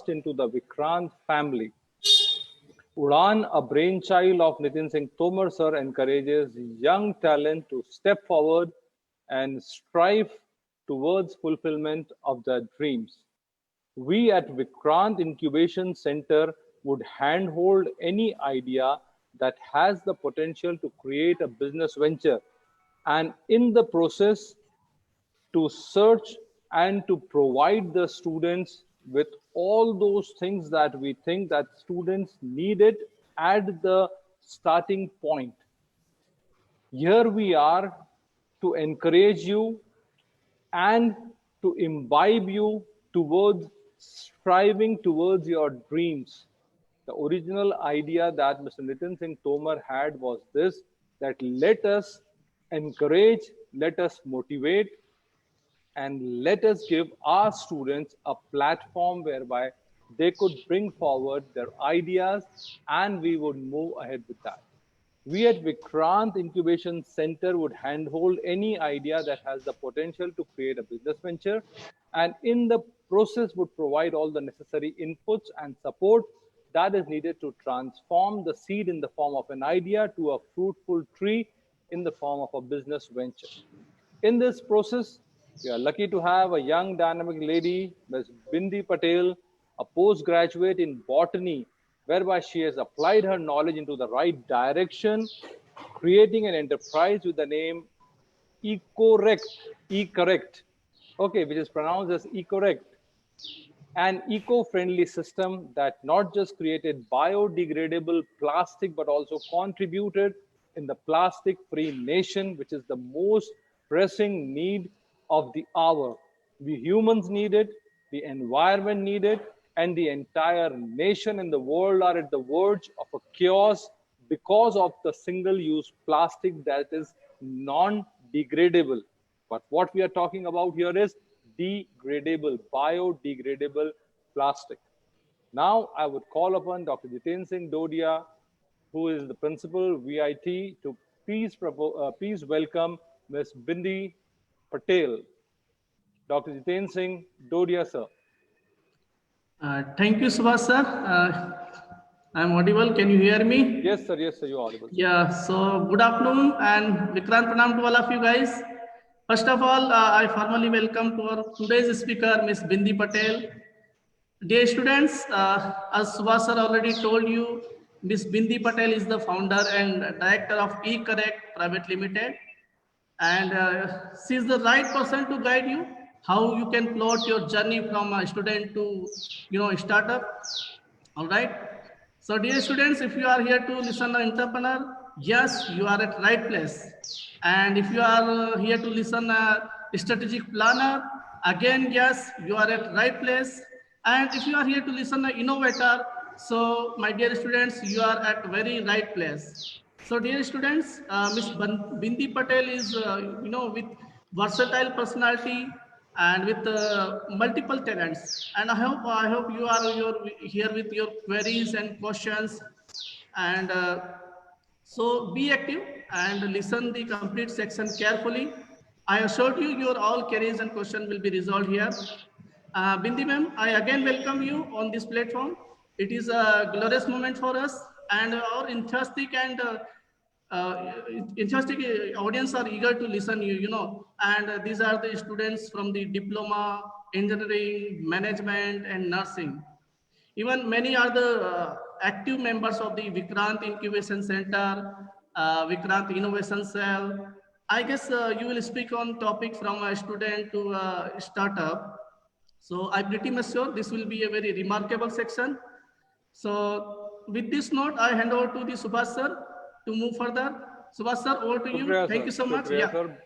thrust into the Vikrant family. Udan, a brainchild of Nitin Singh Tomar sir, encourages young talent to step forward and strive towards fulfillment of their dreams. We at Vikrant Incubation Center would handhold any idea that has the potential to create a business venture, and in the process to search and to provide the students with all those things that we think that students needed at the starting point. Here we are to encourage you and to imbibe you towards striving towards your dreams. The original idea that Mr. Nitin Singh Tomar had was this, that let us encourage, let us motivate, and let us give our students a platform whereby they could bring forward their ideas and we would move ahead with that. We at Vikrant Incubation Center would handhold any idea that has the potential to create a business venture, and in the process would provide all the necessary inputs and support that is needed to transform the seed in the form of an idea to a fruitful tree in the form of a business venture. In this process, we are lucky to have a young dynamic lady, Ms. Bindi Patel, a postgraduate in botany, whereby she has applied her knowledge into the right direction, creating an enterprise with the name eCorrect, okay, which is pronounced as eCorrect, an eco-friendly system that not just created biodegradable plastic but also contributed in the plastic-free nation, which is the most pressing need of the hour. We humans need it, the environment need it, and the entire nation and the world are at the verge of a chaos because of the single-use plastic that is non-degradable. But what we are talking about here is degradable, biodegradable plastic. Now, I would call upon Dr. Jiten Singh Dodia, who is the principal VIT, to please welcome Ms. Bindi Patel. Dr. Jiten Singh Dodia, sir. Thank you, Subhash sir. I'm audible. Can you hear me? Yes, sir. Yes, sir. You're audible. Yeah. So good afternoon and Vikrant Pranam to all of you guys. First of all, I formally welcome to our today's speaker, Ms. Bindi Patel. Dear students, as Subhash sir already told you, Ms. Bindi Patel is the founder and director of eCorrect Private Limited, and she is the right person to guide you how you can plot your journey from a student to startup. All right. So dear students, if you are here to listen an entrepreneur, yes, you are at right place. And if you are here to listen a strategic planner, again, yes, you are at right place. And if you are here to listen an innovator, so my dear students, you are at very right place. So dear students, Ms. Bindi Patel is, with versatile personality and with multiple talents. And I hope you are here with your queries and questions. And so be active and listen the complete section carefully. I assure you your all queries and questions will be resolved here. Bindi ma'am, I again welcome you on this platform. It is a glorious moment for us, and our enthusiastic and enthusiastic audience are eager to listen you. And these are the students from the diploma, engineering, management, and nursing. Even many are the active members of the Vikrant Incubation Center, Vikrant Innovation Cell. I guess you will speak on topic from a student to a startup. So I'm pretty much sure this will be a very remarkable section. So with this note, I hand over to the Subhash sir to move further. Subhash sir, over to you. Thank you so much. Yeah. Sir,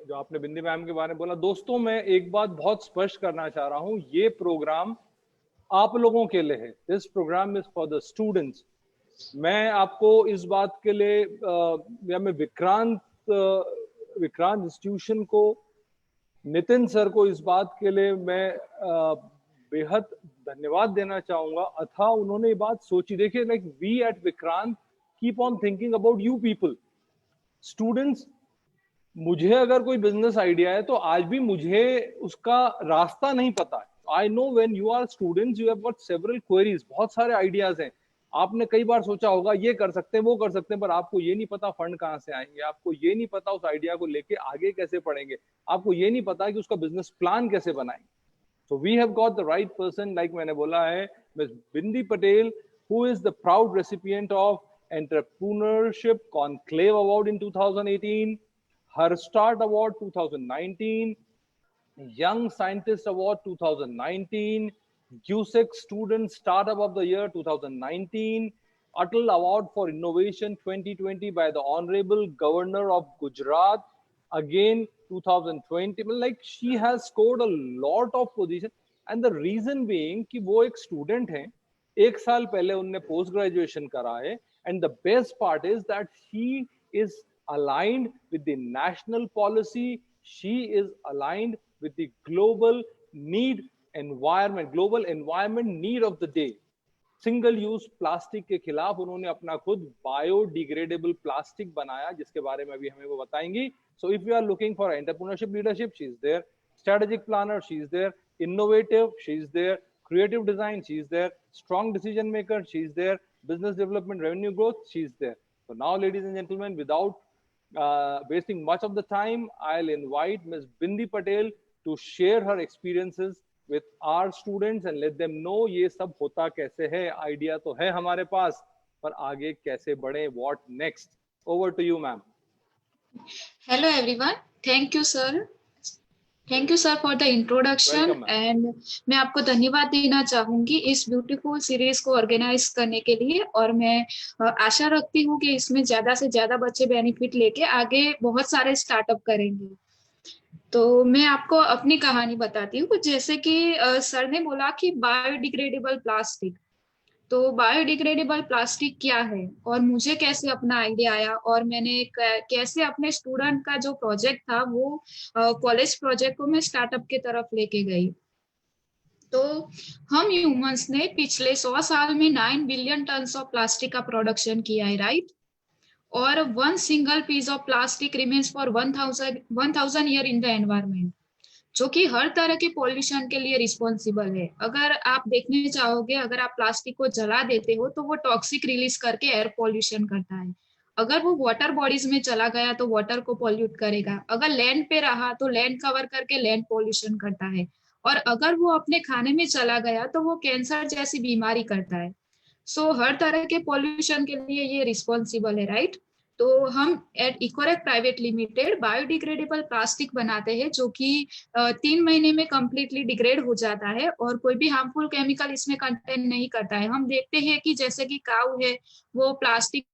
जो आपने बिंदी ma'am के बारे में बोला, दोस्तों मैं एक बात बहुत स्पष्ट करना चाह रहा हूँ, ये प्रोग्राम आप लोगों के लिए है. This program is for the students. मैं आपको इस बात के लिए या मैं विक्रांत इंस्टीट्यूशन को, नितिन सर को इस बात के लिए मैं बेहद धन्यवाद देना चाहूंगा. अथा उन्होंने ये बात सोची. देखिए, like we at Vikrant keep on thinking about you people, students. मुझे अगर कोई बिजनेस आइडिया है तो आज भी मुझे उसका रास्ता नहीं पता है, I know when you are students, you have got several queries, बहुत सारे ideas हैं. आपने कई बार सोचा होगा ये कर सकते हैं, वो कर सकते हैं, पर आपको ये नहीं पता फंड कहाँ से आएंगे, आपको ये नहीं पता उस आइडिया को लेके आगे कैसे पढ़ेंगे, आपको ये नहीं पता कि उसका बिजनेस प्लान कैसे बनाएंगे. So we have got the right person, like मैंने बोला है, Ms. Bindi Patel, who is the proud recipient of Entrepreneurship Conclave Award in 2018, Her Start Award 2019, Young Scientist Award 2019, GUSEC Student Startup of the Year 2019, Atal Award for Innovation 2020 by the Honorable Governor of Gujarat, again 2020. Like, she has scored a lot of position, and the reason being कि वो एक student है, एक साल पहले उनने post graduation करा है, and the best part is that she is aligned with the national policy, she is aligned with the global environment need of the day. Single use plastic के खिलाफ उन्होंने अपना खुद बायोडिग्रेडेबल प्लास्टिक बनाया, जिसके बारे में अभी हमें वो बताएंगी. So if you are looking for entrepreneurship leadership, she is there. Strategic planner, she is there. Innovative, she is there. Creative design, she is there. Strong decision maker, she is there. Business development, revenue growth, she is there. So now, ladies and gentlemen, without wasting much of the time, I'll invite Ms. Bindi Patel to share her experiences with our students and let them know ये सब होता कैसे है. Idea तो है हमारे पास, पर आगे कैसे बढ़े, what next. Over to you, ma'am. Hello everyone, thank you sir for the introduction. Welcome, and मैं आपको धन्यवाद देना चाहूंगी इस ब्यूटीफुल सीरीज को ऑर्गेनाइज करने के लिए, और मैं आशा रखती हूँ कि इसमें ज्यादा से ज्यादा बच्चे बेनिफिट लेके आगे बहुत सारे स्टार्टअप करेंगे. तो मैं आपको अपनी कहानी बताती हूँ. जैसे कि सर ने बोला कि बायोडिग्रेडेबल प्लास्टिक, तो बायोडिग्रेडेबल प्लास्टिक क्या है और मुझे कैसे अपना आइडिया आया, और मैंने कैसे अपने स्टूडेंट का जो प्रोजेक्ट था वो कॉलेज प्रोजेक्ट को मैं स्टार्टअप के तरफ लेके गई. तो हम ह्यूमंस ने पिछले 100 साल में 9 बिलियन टन ऑफ प्लास्टिक का प्रोडक्शन किया है, राइट. और 1 single piece of plastic remains for 1000 year in the environment, जो कि हर तरह के पॉल्यूशन के लिए रिस्पॉन्सिबल है. अगर आप देखने चाहोगे, अगर आप प्लास्टिक को जला देते हो तो वो टॉक्सिक रिलीज करके एयर पॉल्यूशन करता है. अगर वो वाटर बॉडीज में चला गया तो वाटर को पॉल्यूट करेगा. अगर लैंड पे रहा तो लैंड कवर करके लैंड पॉल्यूशन करता है. और अगर वो अपने खाने में चला गया तो वो कैंसर जैसी बीमारी करता है. सो हर तरह के पॉल्यूशन के लिए ये रिस्पॉन्सिबल है, राइट. तो हम at Ecorect private limited biodegradable plastic बनाते हैं, जो कि 3 महीने में कंप्लीटली डिग्रेड हो जाता है और कोई भी हार्मफुल केमिकल इसमें कंटेन नहीं करता है. हम देखते हैं कि जैसे कि काऊ है, वो प्लास्टिक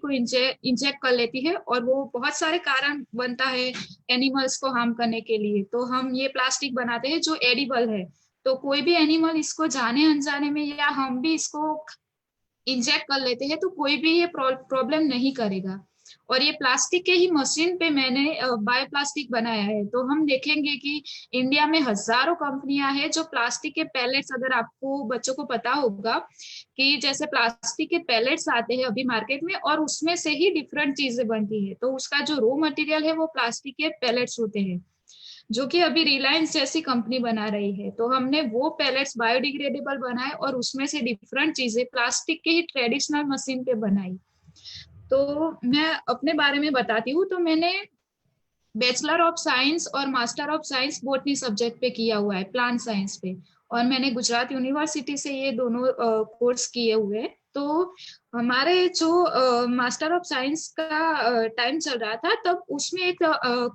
को इंजेक्ट कर लेती है और वो बहुत सारे कारण बनता है एनिमल्स को हार्म करने के लिए. तो हम ये प्लास्टिक बनाते हैं जो एडिबल है. तो कोई भी एनिमल इसको जाने अनजाने में या हम भी इसको इंजेक्ट कर लेते हैं तो कोई भी ये प्रॉब्लम नहीं करेगा. और ये प्लास्टिक के ही मशीन पे मैंने बायो प्लास्टिक बनाया है. तो हम देखेंगे कि इंडिया में हजारों कंपनियां हैं जो प्लास्टिक के पैलेट्स, अगर आपको बच्चों को पता होगा कि जैसे प्लास्टिक के पैलेट्स आते हैं अभी मार्केट में और उसमें से ही डिफरेंट चीजें बनती है. तो उसका जो रॉ मटेरियल है वो प्लास्टिक के पैलेट्स होते हैं, जो कि अभी रिलायंस जैसी कंपनी बना रही है. तो हमने वो पैलेट्स बायोडिग्रेडेबल बनाए और उसमें से डिफरेंट चीजें प्लास्टिक के ही ट्रेडिशनल मशीन पे बनाई. तो मैं अपने बारे में बताती हूँ. तो मैंने बैचलर ऑफ साइंस और master of science botany subject पे किया हुआ है, प्लांट साइंस पे, और मैंने गुजरात यूनिवर्सिटी से ये दोनों कोर्स किए हुए हैं. तो हमारे जो मास्टर ऑफ साइंस का टाइम चल रहा था तब उसमें एक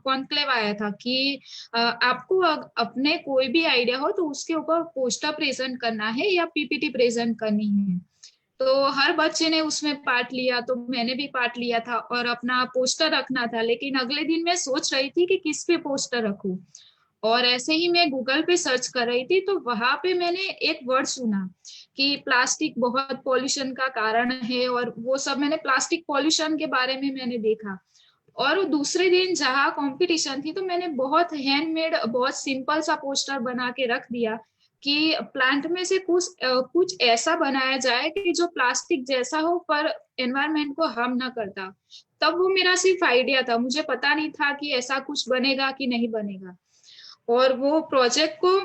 कॉन्क्लेव आया था कि आपको अपने कोई भी आइडिया हो तो उसके ऊपर पोस्टर प्रेजेंट करना है या पीपीटी प्रेजेंट करनी है. तो हर बच्चे ने उसमें पार्ट लिया, तो मैंने भी पार्ट लिया था और अपना पोस्टर रखना था. लेकिन अगले दिन मैं सोच रही थी कि किस पे पोस्टर रखूं, और ऐसे ही मैं गूगल पे सर्च कर रही थी. तो वहां पे मैंने एक वर्ड सुना कि प्लास्टिक बहुत पॉल्यूशन का कारण है, और वो सब मैंने प्लास्टिक पॉल्यूशन के बारे में मैंने देखा. और दूसरे दिन जहाँ कंपटीशन थी तो मैंने बहुत हैंडमेड, बहुत सिंपल सा पोस्टर बना के रख दिया कि प्लांट में से कुछ ऐसा बनाया जाए कि जो प्लास्टिक जैसा हो पर एनवायरनमेंट को हार्म ना करता. तब वो मेरा सिर्फ आइडिया था, मुझे पता नहीं था कि ऐसा कुछ बनेगा कि नहीं बनेगा. और वो प्रोजेक्ट को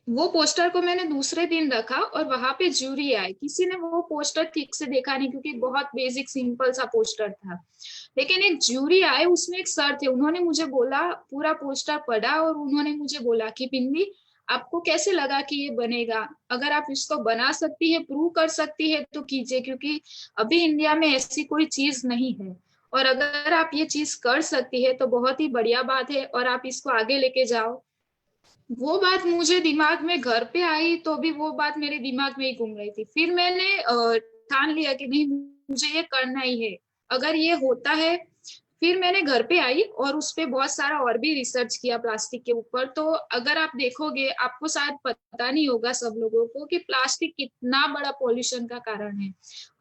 वो पोस्टर को मैंने दूसरे दिन रखा और वहां पे जूरी आई, किसी ने वो पोस्टर ठीक से देखा नहीं क्योंकि बहुत बेसिक सिंपल सा पोस्टर था। लेकिन एक जूरी आए, उसमें एक सर थे, उन्होंने मुझे बोला, पूरा पोस्टर पढ़ा और उन्होंने मुझे बोला कि बिंदी आपको कैसे लगा कि ये बनेगा, अगर आप इसको बना सकती है, प्रूव कर सकती है तो कीजिए, क्योंकि अभी इंडिया में ऐसी कोई चीज नहीं है, और अगर आप ये चीज कर सकती है तो बहुत ही बढ़िया बात है और आप इसको आगे लेके जाओ। वो बात मुझे दिमाग में घर पे आई तो भी वो बात मेरे दिमाग में ही घूम रही थी। फिर मैंने ठान लिया कि नहीं, मुझे ये करना ही है, अगर ये होता है। फिर मैंने घर पे आई और उस पे बहुत सारा और भी रिसर्च किया प्लास्टिक के ऊपर। तो अगर आप देखोगे, आपको शायद पता नहीं होगा सब लोगों को कि प्लास्टिक कितना बड़ा पॉल्यूशन का कारण है।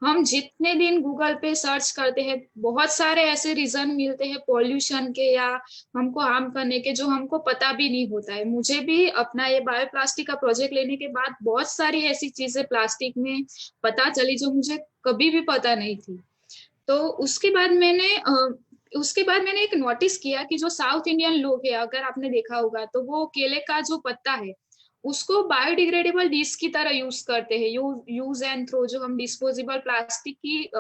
हम जितने दिन गूगल पे सर्च करते हैं, बहुत सारे ऐसे रीजन मिलते हैं पॉल्यूशन के या हमको हार्म करने के, जो हमको पता भी नहीं होता है। मुझे भी अपना ये बायोप्लास्टिक का प्रोजेक्ट लेने के बाद बहुत सारी ऐसी चीजें प्लास्टिक में पता चली जो मुझे कभी भी पता नहीं थी। तो उसके बाद मैंने एक नोटिस किया कि जो साउथ इंडियन लोग है, अगर आपने देखा होगा तो वो केले का जो पत्ता है उसको बायोडिग्रेडेबल डिश की तरह यूज करते हैं। यूज एंड थ्रो, जो हम डिस्पोजेबल प्लास्टिक की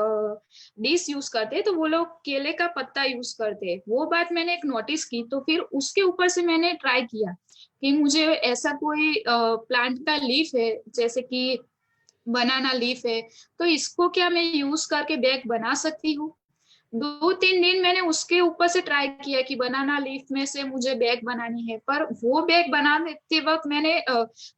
डिश यूज करते हैं, तो वो लोग केले का पत्ता यूज करते हैं। वो बात मैंने एक नोटिस की, तो फिर उसके ऊपर से मैंने ट्राई किया कि मुझे ऐसा कोई प्लांट का लीफ है, जैसे कि बनाना लीफ है, तो इसको क्या मैं यूज करके बैग बना सकती हूँ। 2-3 दिन मैंने उसके ऊपर से ट्राई किया कि बनाना लीफ में से मुझे बैग बनानी है, पर वो बैग बनाते वक्त मैंने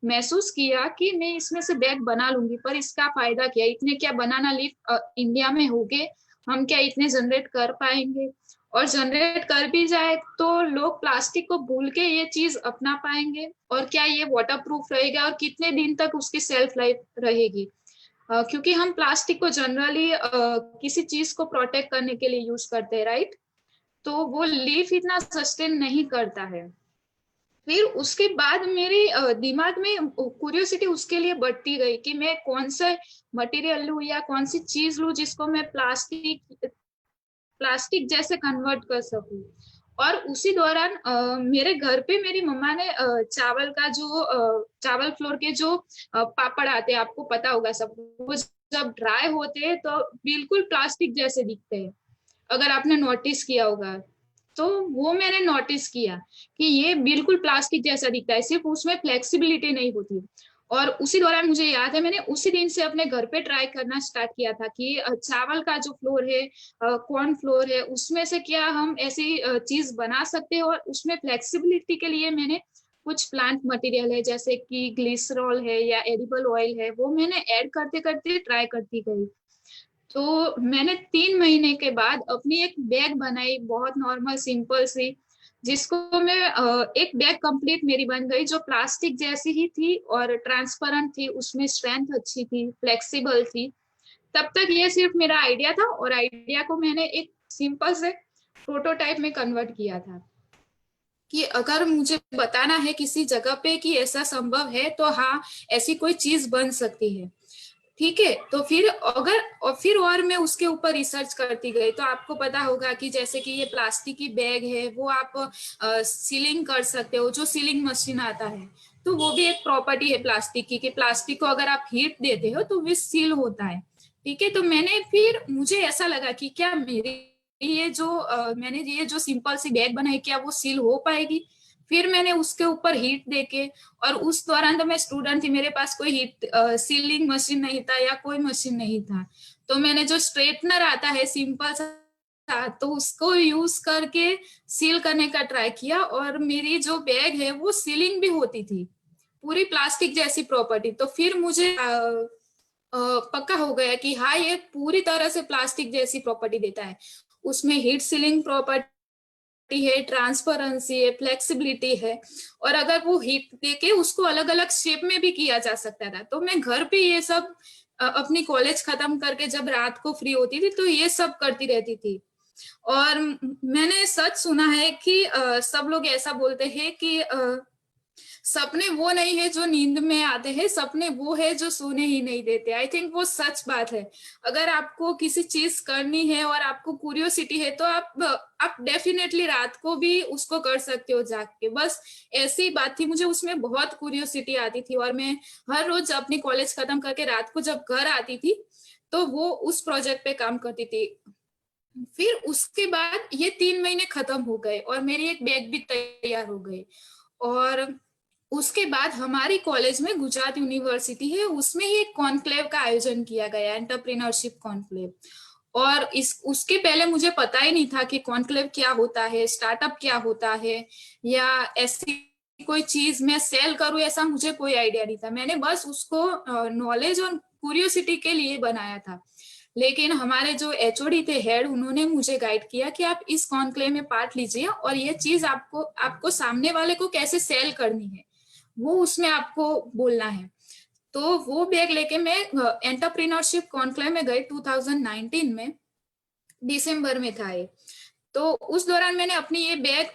महसूस किया कि मैं इसमें से बैग बना लूंगी, पर इसका फायदा क्या, इतने क्या बनाना लीफ इंडिया में होंगे, हम क्या इतने जनरेट कर पाएंगे, और जनरेट कर भी जाए तो लोग प्लास्टिक को भूल के ये चीज अपना पाएंगे, और क्या ये वाटर प्रूफ रहेगा और कितने दिन तक उसकी सेल्फ लाइफ रहेगी। क्योंकि हम प्लास्टिक को जनरली किसी चीज को प्रोटेक्ट करने के लिए यूज करते हैं, राइट। तो वो लीफ इतना सस्टेन नहीं करता है। फिर उसके बाद मेरे दिमाग में क्यूरियोसिटी उसके लिए बढ़ती गई कि मैं कौन सा मटेरियल लूं या कौन सी चीज लूं जिसको मैं प्लास्टिक जैसे कन्वर्ट कर सकूं। और उसी दौरान मेरे घर पे मेरी मम्मा ने चावल का जो चावल फ्लोर के जो पापड़ आते हैं, आपको पता होगा सब, वो जब ड्राई होते हैं तो बिल्कुल प्लास्टिक जैसे दिखते हैं, अगर आपने नोटिस किया होगा। तो वो मैंने नोटिस किया कि ये बिल्कुल प्लास्टिक जैसा दिखता है, सिर्फ उसमें फ्लेक्सिबिलिटी नहीं होती। और उसी दौरान मुझे याद है, मैंने उसी दिन से अपने घर पे ट्राई करना स्टार्ट किया था कि चावल का जो फ्लोर है, कॉर्न फ्लोर है, उसमें से क्या हम ऐसी चीज बना सकते हैं। और उसमें फ्लेक्सिबिलिटी के लिए मैंने कुछ प्लांट मटेरियल है, जैसे कि ग्लिसरॉल है या एडिबल ऑयल है, वो मैंने ऐड करते करते ट्राई करती गई। तो मैंने 3 महीने के बाद अपनी एक बैग बनाई, बहुत नॉर्मल सिंपल सी, जिसको मैं एक बैग कंप्लीट मेरी बन गई, जो प्लास्टिक जैसी ही थी और ट्रांसपेरेंट थी, उसमें स्ट्रेंथ अच्छी थी, फ्लेक्सिबल थी। तब तक ये सिर्फ मेरा आइडिया था, और आइडिया को मैंने एक सिंपल से प्रोटोटाइप में कन्वर्ट किया था कि अगर मुझे बताना है किसी जगह पे कि ऐसा संभव है, तो हाँ, ऐसी कोई चीज बन सकती है। ठीक है, तो फिर और मैं उसके ऊपर रिसर्च करती गई। तो आपको पता होगा कि जैसे कि ये प्लास्टिक की बैग है, वो आप सीलिंग कर सकते हो, जो सीलिंग मशीन आता है, तो वो भी एक प्रॉपर्टी है प्लास्टिक की, कि प्लास्टिक को अगर आप हीट देते हो तो वो सील होता है। ठीक है, तो मुझे ऐसा लगा कि क्या मैंने ये जो सिंपल सी बैग बनाई, क्या वो सील हो पाएगी। फिर मैंने उसके ऊपर हीट देके, और उस दौरान तो मैं स्टूडेंट थी, मेरे पास कोई सीलिंग मशीन नहीं था या कोई मशीन नहीं था, तो मैंने जो स्ट्रेटनर आता है सिंपल सा, तो उसको यूज करके सील करने का ट्राई किया, और मेरी जो बैग है वो सीलिंग भी होती थी, पूरी प्लास्टिक जैसी प्रॉपर्टी। तो फिर मुझे पक्का हो गया कि हाँ, ये पूरी तरह से प्लास्टिक जैसी प्रॉपर्टी देता है। उसमें हीट सीलिंग प्रॉपर्टी है, ट्रांसपेरेंसी है, फ्लेक्सिबिलिटी है, और अगर वो हीट देके उसको अलग अलग शेप में भी किया जा सकता था। तो मैं घर पे ये सब अपनी कॉलेज खत्म करके जब रात को फ्री होती थी तो ये सब करती रहती थी। और मैंने सच सुना है कि सब लोग ऐसा बोलते हैं कि सपने वो नहीं है जो नींद में आते हैं, सपने वो है जो सोने ही नहीं देते। आई थिंक वो सच बात है। अगर आपको किसी चीज करनी है और आपको क्यूरियोसिटी है तो आप डेफिनेटली रात को भी उसको कर सकते हो जाग के। बस ऐसी बात थी, मुझे उसमें बहुत क्यूरियोसिटी आती थी और मैं हर रोज अपनी कॉलेज खत्म करके रात को जब घर आती थी तो वो उस प्रोजेक्ट पे काम करती थी। फिर उसके बाद ये 3 महीने खत्म हो गए और मेरी एक बैग भी तैयार हो गई। और उसके बाद हमारी कॉलेज में गुजरात यूनिवर्सिटी है, उसमें ही एक कॉन्क्लेव का आयोजन किया गया, एंटरप्रेन्योरशिप कॉन्क्लेव। और इस उसके पहले मुझे पता ही नहीं था कि कॉन्क्लेव क्या होता है, स्टार्टअप क्या होता है, या ऐसी कोई चीज मैं सेल करूं, ऐसा मुझे कोई आइडिया नहीं था। मैंने बस उसको नॉलेज और क्यूरियोसिटी के लिए बनाया था। लेकिन हमारे जो एचओडी थे, हेड, उन्होंने मुझे गाइड किया कि आप इस कॉन्क्लेव में पार्ट लीजिए और ये चीज आपको आपको सामने वाले को कैसे सेल करनी है वो उसमें आपको बोलना है। तो वो बैग लेके मैं एंटरप्रेन्योरशिप कॉन्क्लेव में गई 2019 में, दिसंबर में था ये। तो उस दौरान मैंने अपनी ये बैग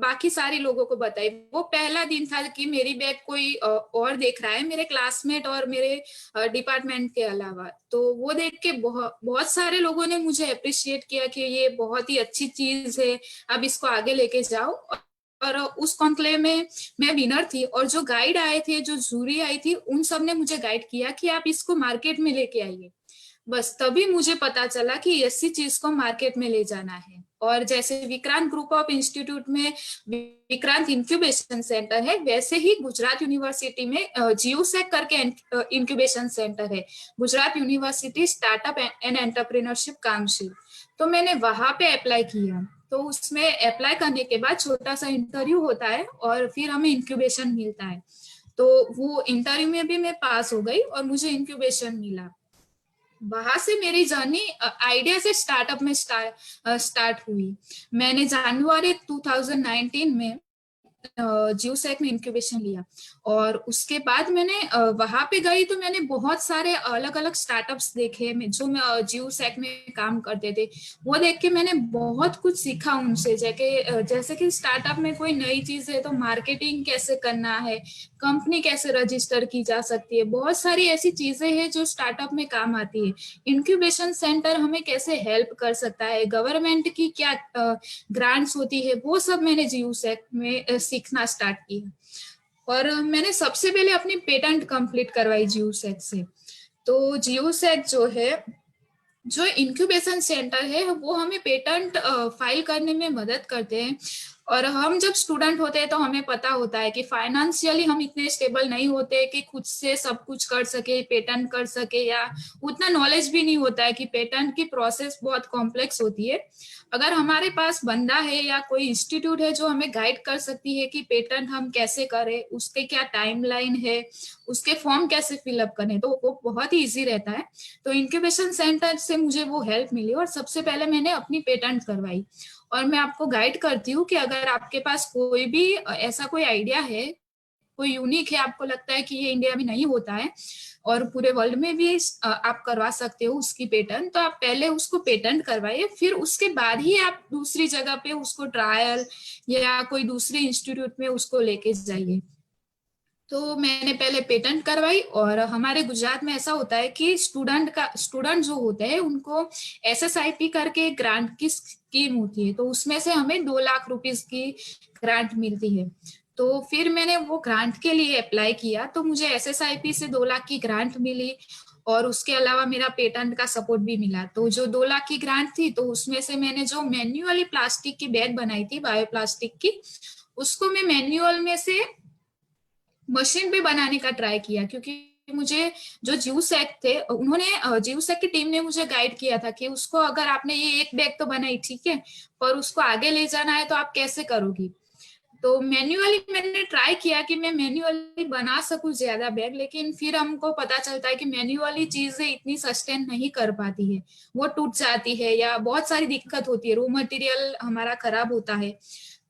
बाकी सारे लोगों को बताई। वो पहला दिन था कि मेरी बैग कोई और देख रहा है, मेरे क्लासमेट और मेरे डिपार्टमेंट के अलावा। तो वो देख के बहुत बहुत सारे लोगों ने मुझे अप्रिशिएट किया कि ये बहुत ही अच्छी चीज है, अब इसको आगे लेके जाओ। और उस कॉन्क्लेव में मैं विनर थी और जो गाइड आए थे, जो जूरी आई थी, उन सब ने मुझे गाइड किया कि आप इसको मार्केट में लेके आइए। बस तभी मुझे पता चला कि ऐसी चीज को मार्केट में ले जाना है। और जैसे विक्रांत ग्रुप ऑफ इंस्टीट्यूट में विक्रांत इंक्यूबेशन सेंटर है, वैसे ही गुजरात यूनिवर्सिटी में जियोसेक करके इंक्यूबेशन सेंटर है, Gujarat university startup and entrepreneurship council. तो मैंने वहां पे अप्लाई किया। तो उसमें अप्लाई करने के बाद छोटा सा इंटरव्यू होता है और फिर हमें इंक्यूबेशन मिलता है। तो वो इंटरव्यू में भी मैं पास हो गई और मुझे इंक्यूबेशन मिला। वहां से मेरी जर्नी आइडिया से स्टार्टअप में स्टार्ट हुई। मैंने जनवरी 2019 में जियोसेक में इंक्यूबेशन लिया और उसके बाद मैंने वहां पे गई तो मैंने बहुत सारे अलग अलग स्टार्टअप्स देखे जो मैं जियोसेक में काम करते थे। वो देख के मैंने बहुत कुछ सीखा उनसे, जैसे कि स्टार्टअप में कोई नई चीज है तो मार्केटिंग कैसे करना है, कंपनी कैसे रजिस्टर की जा सकती है, बहुत सारी ऐसी चीजें हैं जो स्टार्टअप में काम आती है। इंक्यूबेशन सेंटर हमें कैसे हेल्प कर सकता है, गवर्नमेंट की क्या ग्रांट्स होती है, वो सब मैंने जियोसेक में सीखना स्टार्ट किया। और मैंने सबसे पहले अपनी पेटेंट कंप्लीट करवाई जियोसेक से। तो जियोसेक जो है, जो इंक्यूबेशन सेंटर है, वो हमें पेटेंट फाइल करने में मदद करते हैं। और हम जब स्टूडेंट होते हैं तो हमें पता होता है कि फाइनेंशियली हम इतने स्टेबल नहीं होते कि खुद से सब कुछ कर सके, पेटेंट कर सके, या उतना नॉलेज भी नहीं होता है कि पेटेंट की प्रोसेस बहुत कॉम्प्लेक्स होती है। अगर हमारे पास बंदा है या कोई इंस्टीट्यूट है जो हमें गाइड कर सकती है कि पेटेंट हम कैसे करें, उसके क्या टाइमलाइन है, उसके फॉर्म कैसे फिलअप करें, तो वो बहुत ही ईजी रहता है। तो इंक्यूबेशन सेंटर से मुझे वो हेल्प मिली और सबसे पहले मैंने अपनी पेटेंट करवाई। और मैं आपको गाइड करती हूँ कि अगर आपके पास कोई भी ऐसा कोई आइडिया है, कोई यूनिक है, आपको लगता है कि ये इंडिया में नहीं होता है और पूरे वर्ल्ड में भी आप करवा सकते हो उसकी पेटेंट, तो आप पहले उसको पेटेंट करवाइए, फिर उसके बाद ही आप दूसरी जगह पे उसको ट्रायल या कोई दूसरे इंस्टीट्यूट में उसको लेके जाइए। तो मैंने पहले पेटेंट करवाई। और हमारे गुजरात में ऐसा होता है कि स्टूडेंट जो होते हैं उनको एसएसआईपी करके ग्रांट की स्कीम होती है, तो उसमें से हमें 2 लाख रुपीस की ग्रांट मिलती है। तो फिर मैंने वो ग्रांट के लिए अप्लाई किया, तो मुझे एसएसआईपी से 2 लाख की ग्रांट मिली और उसके अलावा मेरा पेटेंट का सपोर्ट भी मिला। तो जो 2 लाख की ग्रांट थी, तो उसमें से मैंने जो मैन्युअली प्लास्टिक की बैग बनाई थी, बायोप्लास्टिक की, उसको मैं मैन्युअल में से मशीन पे बनाने का ट्राई किया। क्योंकि मुझे जो जियोसेक थे, उन्होंने जियोसेक की टीम ने मुझे गाइड किया था कि उसको, अगर आपने ये एक बैग तो बनाई ठीक है, पर उसको आगे ले जाना है तो आप कैसे करोगी। तो मैन्युअली मैंने ट्राई किया कि मैं मैन्युअली बना सकूं ज्यादा बैग, लेकिन फिर हमको पता चलता है कि मैन्युअली चीजें इतनी सस्टेन नहीं कर पाती है, वो टूट जाती है या बहुत सारी दिक्कत होती है, रॉ मटेरियल हमारा खराब होता है।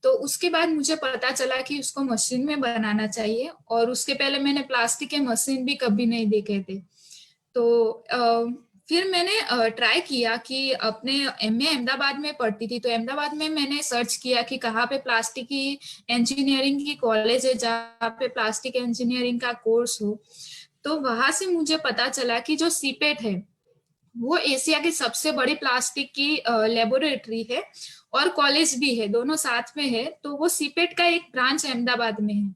तो उसके बाद मुझे पता चला कि उसको मशीन में बनाना चाहिए, और उसके पहले मैंने प्लास्टिक के मशीन भी कभी नहीं देखे थे। तो फिर मैंने ट्राई किया कि अपने मैं अहमदाबाद में पढ़ती थी, तो अहमदाबाद में मैंने सर्च किया कि कहाँ पे प्लास्टिक की इंजीनियरिंग की कॉलेज है जहाँ पे प्लास्टिक इंजीनियरिंग का कोर्स हो। तो वहां से मुझे पता चला कि जो सीपेट है वो एशिया की सबसे बड़ी प्लास्टिक की लेबोरेटरी है और कॉलेज भी है, दोनों साथ में है। तो वो सीपेट का एक ब्रांच अहमदाबाद में है।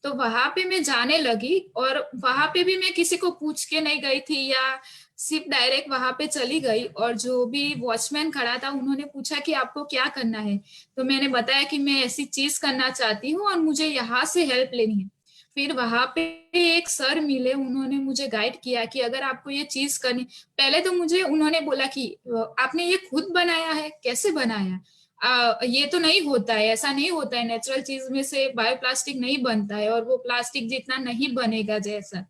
तो वहां पे मैं जाने लगी और वहां पे भी मैं किसी को पूछ के नहीं गई थी या सिर्फ डायरेक्ट वहां पे चली गई, और जो भी वॉचमैन खड़ा था उन्होंने पूछा कि आपको क्या करना है। तो मैंने बताया कि मैं ऐसी चीज करना चाहती हूँ और मुझे यहाँ से हेल्प लेनी है। फिर वहां पे एक सर मिले, उन्होंने मुझे गाइड किया कि अगर आपको ये चीज करनी। पहले तो मुझे उन्होंने बोला कि आपने ये खुद बनाया है, कैसे बनाया? ये तो नहीं होता है, ऐसा नहीं होता है, नेचुरल चीज में से बायोप्लास्टिक नहीं बनता है और वो प्लास्टिक जितना नहीं बनेगा जैसा।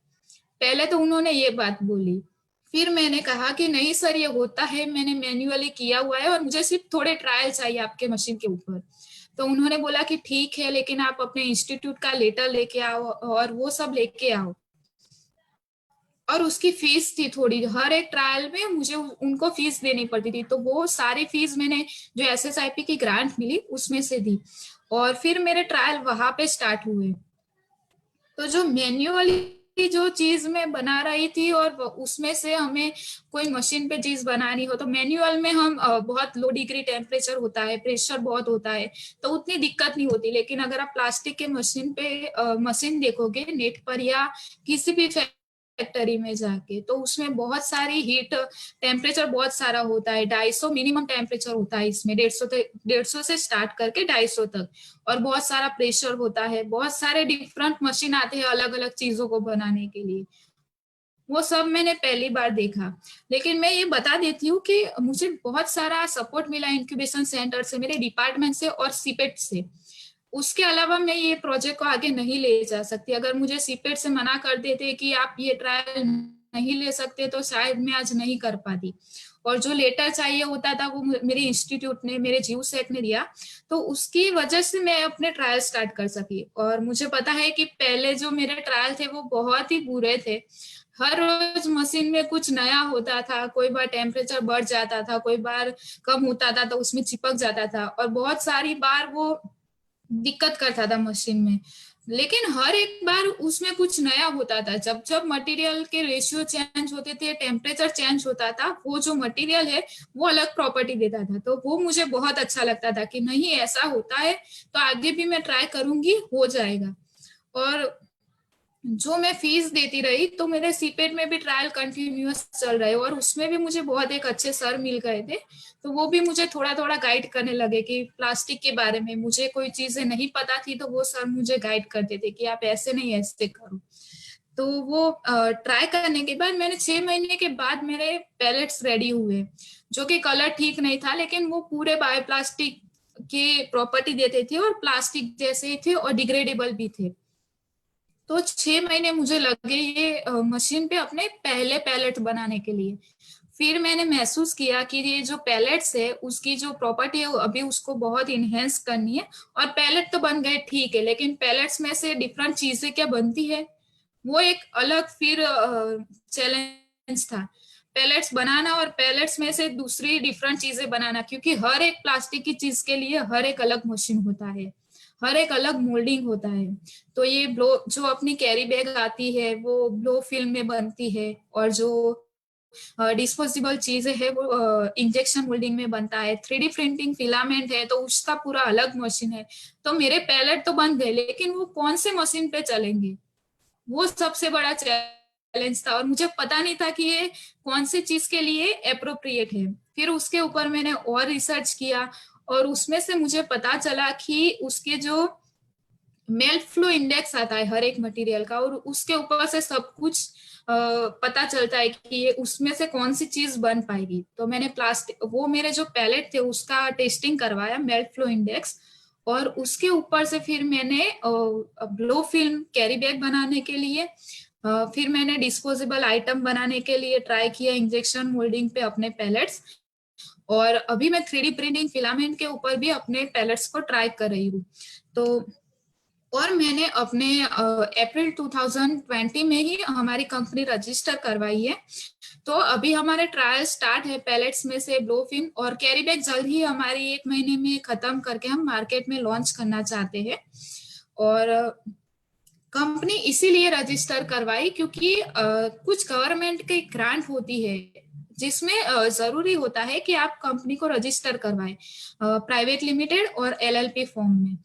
पहले तो उन्होंने ये बात बोली। फिर मैंने कहा कि नहीं सर, ये होता है, मैंने मैन्युअली किया हुआ है और मुझे सिर्फ थोड़े ट्रायल चाहिए आपके मशीन के ऊपर। तो उन्होंने बोला कि ठीक है, लेकिन आप अपने इंस्टीट्यूट का लेटर लेके आओ और वो सब लेके आओ। और उसकी फीस थी थोड़ी, हर एक ट्रायल में मुझे उनको फीस देनी पड़ती थी, तो वो सारी फीस मैंने जो एसएसआईपी की ग्रांट मिली उसमें से दी। और फिर मेरे ट्रायल वहां पे स्टार्ट हुए। तो जो मैन्युअली जो चीज मैं बना रही थी और उसमें से हमें कोई मशीन पे चीज बनानी हो, तो मैन्युअल में हम बहुत लो डिग्री टेम्परेचर होता है, प्रेशर बहुत होता है, तो उतनी दिक्कत नहीं होती। लेकिन अगर आप प्लास्टिक के मशीन पे मशीन देखोगे नेट पर या किसी भी फैक्ट्री में जाके, तो उसमें बहुत सारी हीट, टेम्परेचर बहुत सारा होता है, 250 मिनिमम टेम्परेचर होता है इसमें, 150 से स्टार्ट करके 250 तक। और बहुत सारा प्रेशर होता है, बहुत सारे डिफरेंट मशीन आते हैं अलग अलग चीजों को बनाने के लिए। वो सब मैंने पहली बार देखा। लेकिन मैं ये बता देती हूँ कि मुझे बहुत सारा सपोर्ट मिला इंक्यूबेशन सेंटर से, मेरे डिपार्टमेंट से और सीपेट से। उसके अलावा मैं ये प्रोजेक्ट को आगे नहीं ले जा सकती। अगर मुझे सीपेट से मना कर देते कि आप ये ट्रायल नहीं ले सकते, तो शायद मैं आज नहीं कर पाती। और जो लेटर चाहिए होता था वो मेरे इंस्टीट्यूट ने, मेरे जीवसेक ने दिया, तो उसकी वजह से मैं अपने ट्रायल स्टार्ट कर सकी। और मुझे पता है कि पहले जो मेरे ट्रायल थे वो बहुत ही बुरे थे। हर रोज मशीन में कुछ नया होता था, कोई बार टेम्परेचर बढ़ जाता था, कोई बार कम होता था तो उसमें चिपक जाता था, और बहुत सारी बार वो दिक्कत करता था मशीन में। लेकिन हर एक बार उसमें कुछ नया होता था। जब जब मटेरियल के रेशियो चेंज होते थे, टेम्परेचर चेंज होता था, वो जो मटेरियल है वो अलग प्रॉपर्टी देता था। तो वो मुझे बहुत अच्छा लगता था कि नहीं, ऐसा होता है तो आगे भी मैं ट्राई करूंगी, हो जाएगा। और जो मैं फीस देती रही, तो मेरे सीपेट में भी ट्रायल कंटिन्यूअस चल रहे और उसमें भी मुझे बहुत एक अच्छे सर मिल गए थे। तो वो भी मुझे थोड़ा थोड़ा गाइड करने लगे कि प्लास्टिक के बारे में मुझे कोई चीजें नहीं पता थी, तो वो सर मुझे गाइड करते थे कि आप ऐसे नहीं ऐसे करो। तो वो ट्राई करने के बाद मैंने 6 महीने के बाद मेरे पैलेट्स रेडी हुए, जो कि कलर ठीक नहीं था, लेकिन वो पूरे बायोप्लास्टिक की प्रॉपर्टी देते थे और प्लास्टिक जैसे ही थे और डिग्रेडेबल भी थे। तो 6 महीने मुझे लगे ये मशीन पे अपने पहले पैलेट बनाने के लिए। फिर मैंने महसूस किया कि ये जो पैलेट्स है उसकी जो प्रॉपर्टी है अभी उसको बहुत इनहेंस करनी है। और पैलेट तो बन गए ठीक है, लेकिन पैलेट्स में से डिफरेंट चीजें क्या बनती है वो एक अलग फिर चैलेंज था। पैलेट्स बनाना और पैलेट्स में से दूसरी डिफरेंट चीजें बनाना, क्योंकि हर एक प्लास्टिक की चीज के लिए हर एक अलग मशीन होता है, हर एक अलग मोल्डिंग होता है। तो ये ब्लो जो अपनी कैरी बैग आती है वो ब्लो फिल्म में बनती है, और जो डिस्पोजेबल चीजें है वो इंजेक्शन मोल्डिंग में बनता है। 3D प्रिंटिंग फिलामेंट है तो उसका पूरा अलग मशीन है। तो मेरे पैलेट तो बन गए, लेकिन वो कौन से मशीन पे चलेंगे, वो सबसे बड़ा चैलेंज था। और मुझे पता नहीं था कि ये कौन सी चीज के लिए अप्रोप्रिएट है। फिर उसके ऊपर मैंने और रिसर्च किया और उसमें से मुझे पता चला कि उसके जो मेल्ट फ्लो इंडेक्स आता है हर एक मटेरियल का, और उसके ऊपर से सब कुछ पता चलता है कि ये उसमें से कौन सी चीज बन पाएगी। तो मैंने प्लास्टिक, वो मेरे जो पैलेट थे उसका टेस्टिंग करवाया मेल्ट फ्लो इंडेक्स, और उसके ऊपर से फिर मैंने ब्लो फिल्म कैरी बैग बनाने के लिए, फिर मैंने डिस्पोजेबल आइटम बनाने के लिए ट्राई किया इंजेक्शन मोल्डिंग पे अपने पैलेट्स। और अभी मैं 3D प्रिंटिंग फिलामेंट के ऊपर भी अपने पैलेट्स को ट्राई कर रही हूँ। तो और मैंने अपने अप्रैल 2020 में ही हमारी कंपनी रजिस्टर करवाई है। तो अभी हमारे ट्रायल स्टार्ट है पैलेट्स में से ब्लो फिल्म, और कैरी बैग जल्द ही हमारी 1 महीने में खत्म करके हम मार्केट में लॉन्च करना चाहते हैं। और कंपनी इसीलिए रजिस्टर करवाई क्योंकि कुछ गवर्नमेंट की ग्रांट होती है जिसमें जरूरी होता है कि आप कंपनी को रजिस्टर करवाएं प्राइवेट लिमिटेड और एलएलपी फॉर्म में।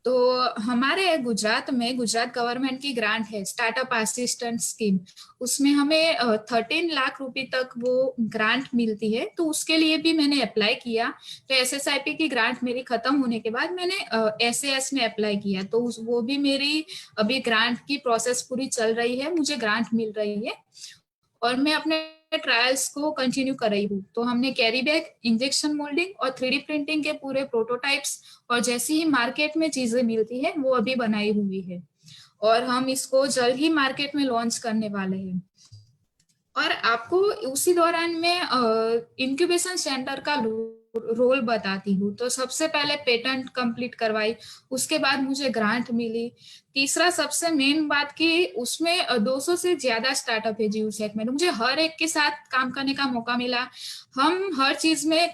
तो हमारे गुजरात में गुजरात गवर्नमेंट की ग्रांट है स्टार्टअप असिस्टेंट स्कीम, उसमें हमें 13 लाख रुपए तक वो ग्रांट मिलती है। तो उसके लिए भी मैंने अप्लाई किया। तो एसएसआईपी की ग्रांट मेरी खत्म होने के बाद मैंने एसएएस में अप्लाई किया, तो वो भी मेरी अभी ग्रांट की प्रोसेस पूरी चल रही है, मुझे ग्रांट मिल रही है और मैं अपने ट्रायल्स को कंटिन्यू कर रही हूँ। तो हमने कैरी बैग, इंजेक्शन मोल्डिंग और 3D प्रिंटिंग के पूरे प्रोटोटाइप्स और जैसी ही मार्केट में चीजें मिलती है वो अभी बनाई हुई है और हम इसको जल्द ही मार्केट में लॉन्च करने वाले हैं। और आपको उसी दौरान मैं इंक्यूबेशन सेंटर का रोल बताती हूँ। तो सबसे पहले पेटेंट कंप्लीट करवाई, उसके बाद मुझे ग्रांट मिली। तीसरा सबसे मेन बात कि उसमें 200 से ज्यादा स्टार्टअप है जीवसेक में, तो मुझे हर एक के साथ काम करने का मौका मिला। हम हर चीज में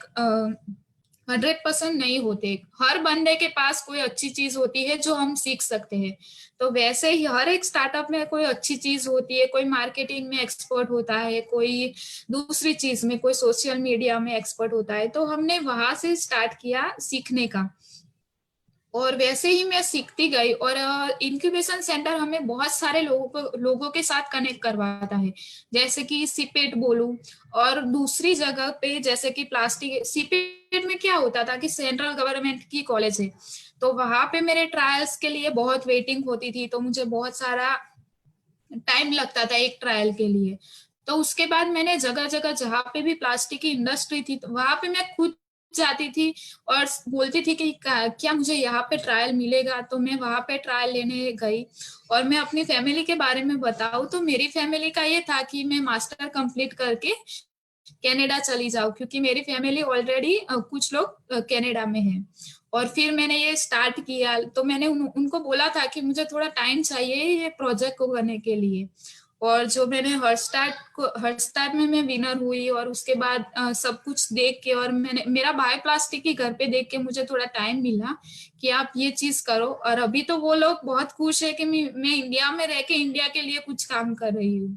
100% नहीं होते, हर बंदे के पास कोई अच्छी चीज होती है जो हम सीख सकते हैं। तो वैसे ही हर एक स्टार्टअप में कोई अच्छी चीज होती है, कोई मार्केटिंग में एक्सपर्ट होता है, कोई दूसरी चीज में, कोई सोशल मीडिया में एक्सपर्ट होता है। तो हमने वहां से स्टार्ट किया सीखने का और वैसे ही मैं सीखती गई। और इंक्यूबेशन सेंटर हमें बहुत सारे लोगों के साथ कनेक्ट करवाता है, जैसे कि सीपेट बोलूं। और दूसरी जगह पे जैसे कि प्लास्टिक, सीपेट में क्या होता था कि सेंट्रल गवर्नमेंट की कॉलेज है, तो वहां पे मेरे ट्रायल्स के लिए बहुत वेटिंग होती थी, तो मुझे बहुत सारा टाइम लगता था एक ट्रायल के लिए। तो उसके बाद मैंने जगह जगह जहाँ पे भी प्लास्टिक की इंडस्ट्री थी तो वहां पे मैं खुद जाती थी और बोलती थी कि क्या मुझे यहाँ पे ट्रायल मिलेगा, तो मैं वहां पे ट्रायल लेने गई। और मैं अपनी फैमिली के बारे में बताऊं तो मेरी फैमिली का ये था कि मैं मास्टर कंप्लीट करके कनाडा चली जाऊं, क्योंकि मेरी फैमिली ऑलरेडी कुछ लोग कनाडा में है। और फिर मैंने ये स्टार्ट किया, तो मैंने उनको बोला था कि मुझे थोड़ा टाइम चाहिए ये प्रोजेक्ट को करने के लिए। और जो मैंने हर स्टार्ट में मैं विनर हुई और उसके बाद सब कुछ देख के, और मैंने मेरा बायो प्लास्टिक ही घर पे देख के मुझे थोड़ा टाइम मिला कि आप ये चीज करो। और अभी तो वो लोग बहुत खुश है कि मैं इंडिया में रह के इंडिया के लिए कुछ काम कर रही हूँ।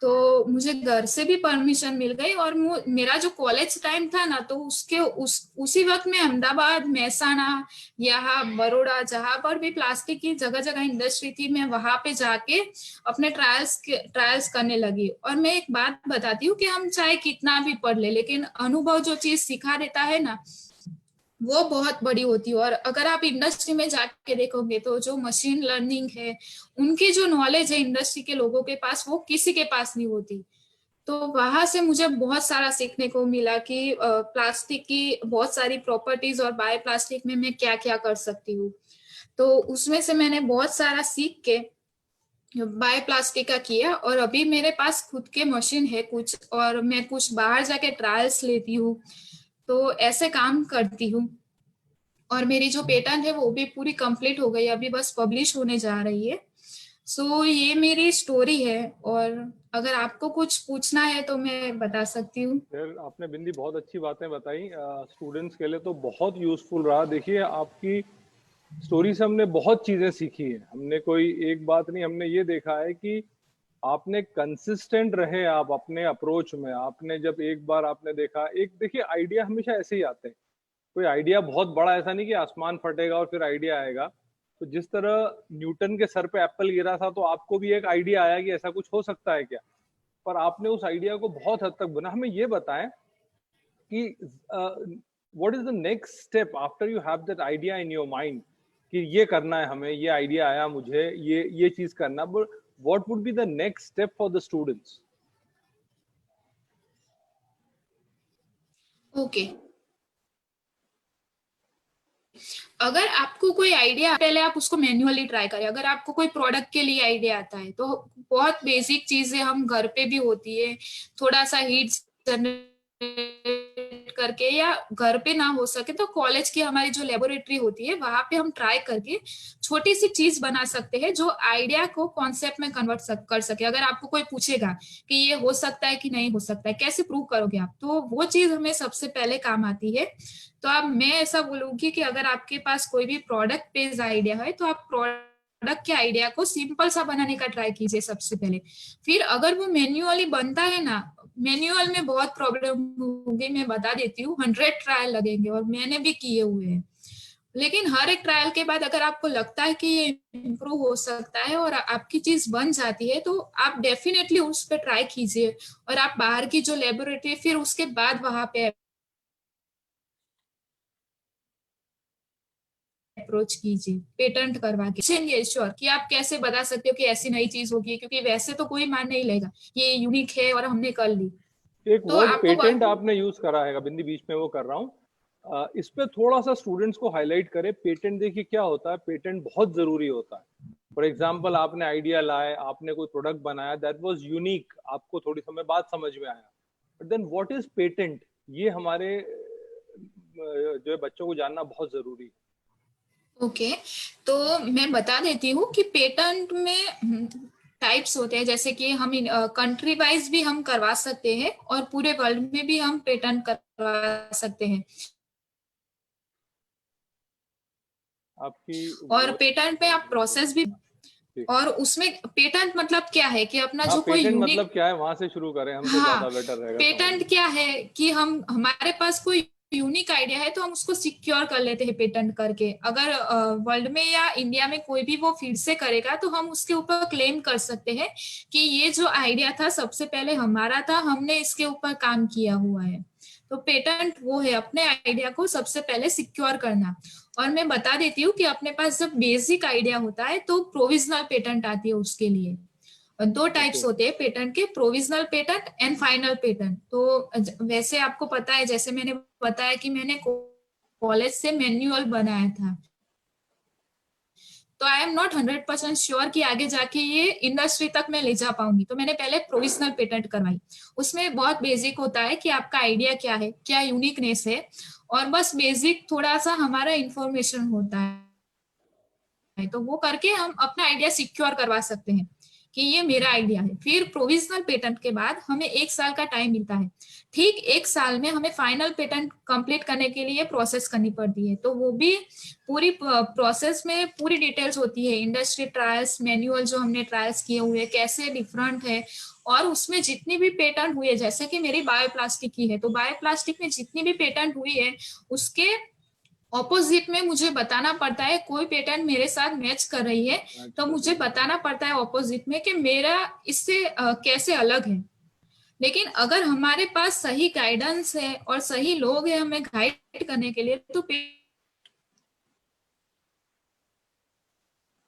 तो मुझे घर से भी परमिशन मिल गई। और मेरा जो कॉलेज टाइम था ना, तो उसी वक्त में अहमदाबाद, महसाना, यहाँ बड़ौदा, जहां पर भी प्लास्टिक की जगह जगह इंडस्ट्री थी, मैं वहां पे जाके अपने ट्रायल्स करने लगी। और मैं एक बात बताती हूँ कि हम चाहे कितना भी पढ़ ले, लेकिन अनुभव जो चीज सिखा देता है ना, वो बहुत बड़ी होती है। और अगर आप इंडस्ट्री में जाके देखोगे तो जो मशीन लर्निंग है, उनकी जो नॉलेज है इंडस्ट्री के लोगों के पास, वो किसी के पास नहीं होती। तो वहां से मुझे बहुत सारा सीखने को मिला कि प्लास्टिक की बहुत सारी प्रॉपर्टीज और बायो प्लास्टिक में मैं क्या क्या कर सकती हूँ। तो उसमें से मैंने बहुत सारा सीख के बायो प्लास्टिक का किया। और अभी मेरे पास खुद के मशीन है कुछ, और मैं कुछ बाहर जाके ट्रायल्स लेती हूँ, तो ऐसे काम करती हूँ। और मेरी जो पेटेंट है वो भी पूरी कंप्लीट हो गई, अभी बस पब्लिश होने जा रही है। सो ये मेरी स्टोरी है। और अगर आपको कुछ पूछना है तो मैं बता सकती हूँ। फिर आपने बिंदी बहुत अच्छी बातें बताई, स्टूडेंट्स के लिए तो बहुत यूजफुल रहा। देखिए, आपकी स्टोरी से हमने बहुत चीजें सीखी है। हमने कोई एक बात नहीं, हमने ये देखा है कि आपने कंसिस्टेंट रहे आप अपने अप्रोच में। आपने जब एक बार आपने देखा, एक देखिए आइडिया हमेशा ऐसे ही आते हैं। कोई आइडिया बहुत बड़ा ऐसा नहीं कि आसमान फटेगा और फिर आइडिया आएगा। तो जिस तरह न्यूटन के सर पे एप्पल गिरा था, तो आपको भी एक आइडिया आया कि ऐसा कुछ हो सकता है क्या, पर आपने उस आइडिया को बहुत हद तक बना। हमें ये बताएं कि what is the next step after you have that idea in your mind कि ये करना है हमें, ये आइडिया आया मुझे, ये चीज करना, but what would be the next step for the students? Okay, अगर आपको कोई आइडिया, पहले आप उसको मैन्युअली ट्राई करें। अगर आपको कोई प्रोडक्ट के लिए आइडिया आता है तो बहुत बेसिक चीजें हम घर पे भी होती है, थोड़ा सा हीट जनरेट करके, या घर पे ना हो सके तो कॉलेज की हमारी जो लेबोरेटरी होती है वहां पे हम ट्राई करके छोटी सी चीज बना सकते हैं जो आइडिया को कॉन्सेप्ट में कन्वर्ट कर सके। अगर आपको कोई पूछेगा कि ये हो सकता है कि नहीं हो सकता है, कैसे प्रूव करोगे आप, तो वो चीज हमें सबसे पहले काम आती है। तो अब मैं ऐसा बोलूंगी कि अगर आपके पास कोई भी प्रोडक्ट बेस्ड आइडिया है तो आप प्रोडक्ट के आइडिया को सिंपल सा बनाने का ट्राई कीजिए सबसे पहले। फिर अगर वो मैन्युअली बनता है ना, मैन्युअल में बहुत प्रॉब्लम होगी, मैं बता देती हूँ, 100 ट्रायल लगेंगे और मैंने भी किए हुए हैं। लेकिन हर एक ट्रायल के बाद अगर आपको लगता है कि ये इम्प्रूव हो सकता है और आपकी चीज बन जाती है तो आप डेफिनेटली उस पर ट्राई कीजिए। और आप बाहर की जो लेबोरेटरी फिर उसके बाद वहां पे अप्रोच कीजिए पेटेंट करवा के। श्योर कि आप कैसे बता सकते हो कि ऐसी नई चीज होगी, क्योंकि वैसे तो कोई मान नहीं लेगा ये यूनिक है और हमने कर ली। एक तो वर्ड आपको पेटेंट आपने यूज करा है बिंदी, बीच में वो कर रहा हूँ, इस पे थोड़ा सा स्टूडेंट्स को हाईलाइट करें। पेटेंट देखिए क्या होता है, पेटेंट बहुत जरूरी होता है। फॉर एग्जाम्पल आपने आइडिया लाए, आपने कोई प्रोडक्ट बनाया, दैट वाज यूनिक, आपको थोड़ी समय बाद समझ में आया, but then what is patent, ये हमारे जो है बच्चों को जानना बहुत जरूरी है। ओके, तो मैं बता देती हूँ कि पेटेंट में टाइप्स होते हैं, जैसे कि हम कंट्री वाइज भी हम करवा सकते हैं और पूरे वर्ल्ड में भी हम पेटेंट करवा सकते हैं। आपकी और पेटेंट में आप प्रोसेस भी, और उसमें पेटेंट मतलब क्या है कि अपना हाँ, जो कोई पेटेंट यूनिक, मतलब क्या है वहां से शुरू करें हम, तो हाँ, ज्यादा बेटर रहेगा पेटेंट समझ। क्या है कि हम हमारे पास कोई यूनिक आइडिया है तो हम उसको सिक्योर कर लेते हैं पेटेंट करके। अगर वर्ल्ड में या इंडिया में कोई भी वो फिर से करेगा तो हम उसके ऊपर क्लेम कर सकते हैं कि ये जो आइडिया था सबसे पहले हमारा था, हमने इसके ऊपर काम किया हुआ है। तो पेटेंट वो है अपने आइडिया को सबसे पहले सिक्योर करना। और मैं बता देती हूँ कि अपने पास जब बेसिक आइडिया होता है तो प्रोविजनल पेटेंट आती है उसके लिए। दो टाइप्स होते हैं पेटेंट के, provisional patent and final patent. तो वैसे आपको पता है, जैसे मैंने बताया कि मैंने कॉलेज से मैन्युअल बनाया था, तो आई एम नॉट 100% श्योर कि आगे जाके ये इंडस्ट्री तक मैं ले जा पाऊंगी, तो मैंने पहले प्रोविजनल पेटेंट करवाई। उसमें बहुत बेसिक होता है कि आपका आइडिया क्या है, क्या यूनिकनेस है, और बस बेसिक थोड़ा सा हमारा इंफॉर्मेशन होता है, तो वो करके हम अपना आइडिया सिक्योर करवा सकते हैं कि ये मेरा आइडिया है। फिर प्रोविजनल पेटेंट के बाद हमें 1 साल का टाइम मिलता है। ठीक 1 साल में हमें फाइनल पेटेंट कंप्लीट करने के लिए प्रोसेस करनी पड़ती है, तो वो भी पूरी प्रोसेस में पूरी डिटेल्स होती है, इंडस्ट्री ट्रायल्स, मैनुअल जो हमने ट्रायल्स किए हुए कैसे डिफरेंट है, और उसमें जितनी भी पेटेंट हुई है, जैसे कि मेरी बायोप्लास्टिक की है, तो बायोप्लास्टिक में जितनी भी पेटेंट हुई है उसके ऑपोजिट में मुझे बताना पड़ता है। कोई पेटेंट मेरे साथ मैच कर रही है तो मुझे बताना पड़ता है ऑपोजिट में कि मेरा इससे कैसे अलग है। लेकिन अगर हमारे पास सही गाइडेंस है और सही लोग हैं हमें गाइड करने के लिए, तो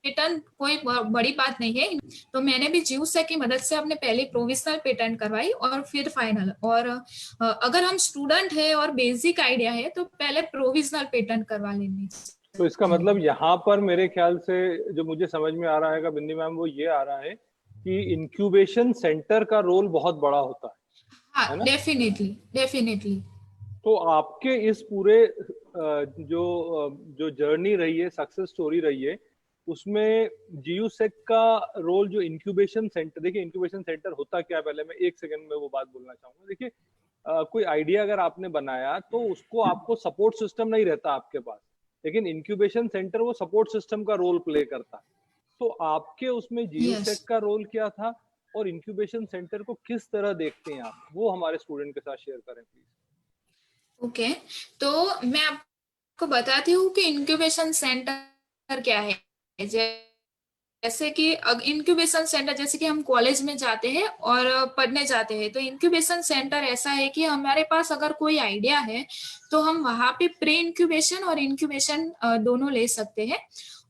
पेटेंट कोई बड़ी बात नहीं है। तो मैंने भी जीयूसेक की मदद से अपने पहले प्रोविजनल पेटेंट करवाई और फिर फाइनल। और अगर हम स्टूडेंट है और बेसिक आइडिया है तो पहले प्रोविजनल पेटेंट करवा लेनी। तो इसका मतलब यहाँ पर मेरे ख्याल से जो मुझे समझ में आ रहा है बिंदी मैम, वो ये आ रहा है कि इंक्यूबेशन सेंटर का रोल बहुत बड़ा होता है हाँ, ना? Definitely definitely. तो आपके इस पूरे जो जो जर्नी रही है, सक्सेस स्टोरी रही है, उसमें जीयूसेक का रोल जो इंक्यूबेशन सेंटर, देखिए इंक्यूबेशन सेंटर होता क्या है, पहले मैं 1 सेकंड में वो बात बोलना चाहूंगा। देखिए कोई आइडिया अगर आपने बनाया तो उसको आपको सपोर्ट सिस्टम नहीं रहता आपके पास, लेकिन इंक्यूबेशन सेंटर वो सपोर्ट सिस्टम का रोल प्ले करता है। तो आपके उसमें जीयूसेक यस, का रोल क्या था और इंक्यूबेशन सेंटर को किस तरह देखते हैं आप, वो हमारे स्टूडेंट के साथ शेयर करें प्लीज। ओके। तो मैं आपको बताती हूँ कि इंक्यूबेशन सेंटर क्या है। जैसे कि इंक्यूबेशन सेंटर, जैसे कि हम कॉलेज में जाते हैं और पढ़ने जाते हैं, तो इंक्यूबेशन सेंटर ऐसा है कि हमारे पास अगर कोई आइडिया है तो हम वहां पे प्री इंक्यूबेशन और इंक्यूबेशन दोनों ले सकते हैं।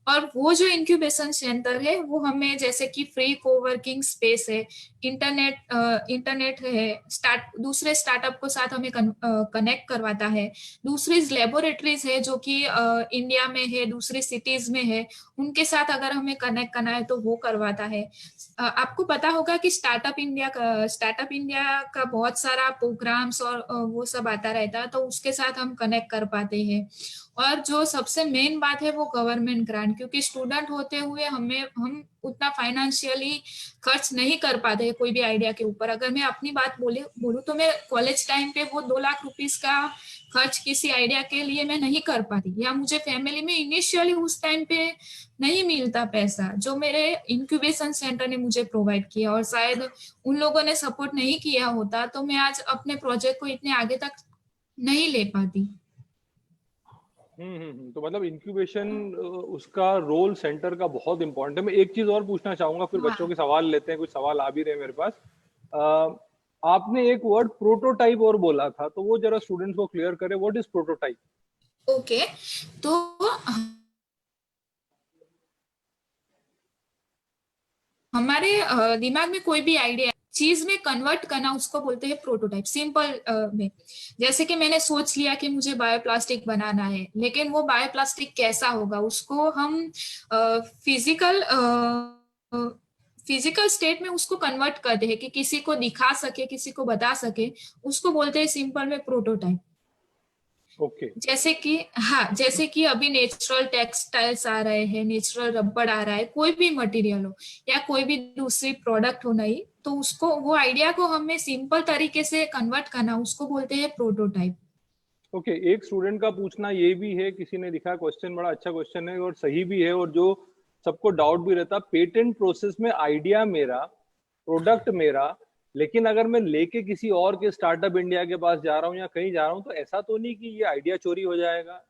और वो जो इंक्यूबेशन सेंटर है वो हमें जैसे कि फ्री कोवर्किंग स्पेस है, इंटरनेट है, दूसरे स्टार्टअप को साथ हमें कनेक्ट करवाता है, दूसरी लेबोरेटरीज है जो कि इंडिया में है, दूसरी सिटीज में है, उनके साथ अगर हमें कनेक्ट करना है तो वो करवाता है। आपको पता होगा कि स्टार्टअप इंडिया का बहुत सारा प्रोग्राम्स और वो सब आता रहता है, तो उसके साथ हम कनेक्ट कर पाते हैं। और जो सबसे मेन बात है वो गवर्नमेंट ग्रांट, क्योंकि स्टूडेंट होते हुए हम उतना फाइनेंशियली खर्च नहीं कर पाते कोई भी आइडिया के ऊपर। अगर मैं अपनी बात बोलूं तो मैं कॉलेज टाइम पे वो 2 लाख रुपीस का खर्च किसी आइडिया के लिए मैं नहीं कर पाती, या मुझे फैमिली में इनिशियली उस टाइम पे नहीं मिलता पैसा जो मेरे इंक्यूबेशन सेंटर ने मुझे प्रोवाइड किया। और शायद उन लोगों ने सपोर्ट नहीं किया होता तो मैं आज अपने प्रोजेक्ट को इतने आगे तक नहीं ले पाती। तो मतलब इंक्यूबेशन उसका रोल सेंटर का बहुत इंपॉर्टेंट है। मैं एक चीज और पूछना चाहूंगा, फिर बच्चों के सवाल लेते हैं, कुछ सवाल आ भी रहे मेरे पास। आपने एक वर्ड प्रोटोटाइप और बोला था, तो वो जरा स्टूडेंट्स को क्लियर करें, व्हाट इज प्रोटोटाइप? ओके, तो हमारे दिमाग में कोई भी आइडिया चीज में कन्वर्ट करना, उसको बोलते हैं प्रोटोटाइप। सिंपल में जैसे कि मैंने सोच लिया कि मुझे बायोप्लास्टिक बनाना है, लेकिन वो बायोप्लास्टिक कैसा होगा उसको हम फिजिकल स्टेट में उसको कन्वर्ट करते हैं कि किसी को दिखा सके, किसी को बता सके, उसको बोलते हैं सिंपल में प्रोटोटाइप। ओके जैसे कि अभी नेचुरल टेक्सटाइल्स आ रहे हैं, नेचुरल रबड़ आ रहा है, कोई भी मटेरियल हो या कोई भी दूसरी प्रोडक्ट हो नई, तो उसको वो आइडिया को हमें सिंपल तरीके से कन्वर्ट करना, उसको बोलते हैं प्रोटोटाइप। ओके, एक स्टूडेंट का पूछना ये भी है, किसी ने लिखा क्वेश्चन, बड़ा अच्छा क्वेश्चन है और सही भी है, और जो सबको डाउट भी रहता, पेटेंट प्रोसेस में आइडिया मेरा, प्रोडक्ट मेरा, लेकिन अगर मैं लेके किसी और के स्टार्टअप इंडिया के पास जा रहा हूँ या कहीं जा रहा हूँ, तो ऐसा तो नहीं कि ये आइडिया चोरी हो जाएगा,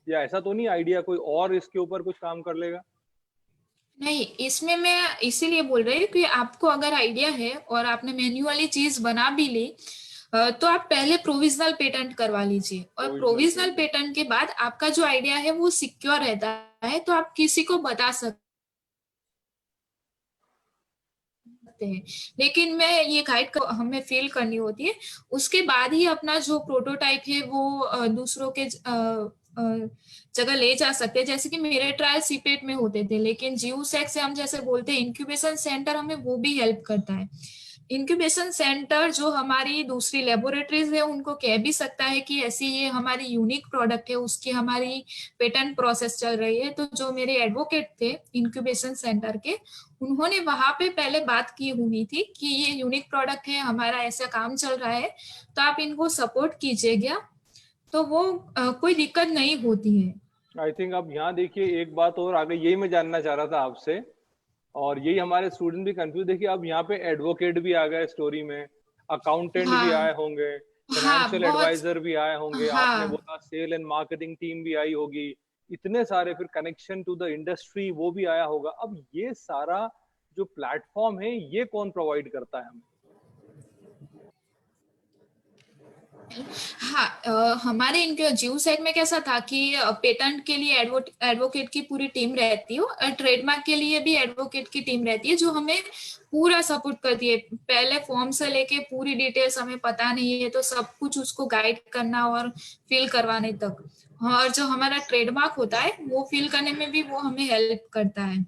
या ऐसा तो नहीं आइडिया कोई और इसके ऊपर कुछ काम कर लेगा? नहीं, इसमें मैं इसीलिए बोल रही हूँ कि आपको अगर आइडिया है और आपने मैन्युअली चीज बना भी ली, तो आप पहले प्रोविजनल पेटेंट करवा लीजिए, और प्रोविजनल पेटेंट के बाद आपका जो आइडिया है वो सिक्योर रहता है, तो आप किसी को बता सकते हैं। लेकिन मैं ये गाइड हमें फील करनी होती है, उसके बाद ही अपना जो प्रोटोटाइप है वो दूसरों के जगह ले जा सकते हैं। जैसे कि मेरे ट्रायल सीपेट में होते थे, लेकिन जीयूसेक से हम जैसे बोलते हैं इंक्यूबेशन सेंटर, हमें वो भी हेल्प करता है। इंक्यूबेशन सेंटर जो हमारी दूसरी लेबोरेटरीज है उनको कह भी सकता है कि ऐसी ये हमारी यूनिक प्रोडक्ट है, उसकी हमारी पेटेंट प्रोसेस चल रही है। तो जो मेरे एडवोकेट थे इंक्यूबेशन सेंटर के, उन्होंने वहां पे पहले बात की हुई थी कि ये यूनिक प्रोडक्ट है, हमारा ऐसा काम चल रहा है, तो आप इनको सपोर्ट कीजिएगा, तो वो कोई दिक्कत नहीं होती है। आई थिंक अब यहाँ देखिए एक बात और आगे, यही मैं जानना चाह रहा था आपसे, और यही हमारे स्टूडेंट भी कंफ्यूज। देखिए अब यहाँ पे एडवोकेट भी आ गए स्टोरी में, अकाउंटेंट भी आए होंगे, फाइनेंशियल एडवाइजर भी आए होंगे, आपने बोला सेल एंड मार्केटिंग टीम भी आई होगी, इतने सारे, फिर कनेक्शन टू द इंडस्ट्री वो भी आया होगा। अब ये सारा जो प्लेटफॉर्म है ये कौन प्रोवाइड करता है हमें? हमारे इनके जीयूसेक में कैसा था कि पेटेंट के लिए एडवोकेट की पूरी टीम रहती है, और ट्रेडमार्क के लिए भी एडवोकेट की टीम रहती है जो हमें पूरा सपोर्ट करती है। पहले फॉर्म से लेके पूरी डिटेल्स हमें पता नहीं है तो सब कुछ उसको गाइड करना और फिल करवाने तक, और जो हमारा ट्रेडमार्क होता है वो फिल करने में भी वो हमें हेल्प करता है।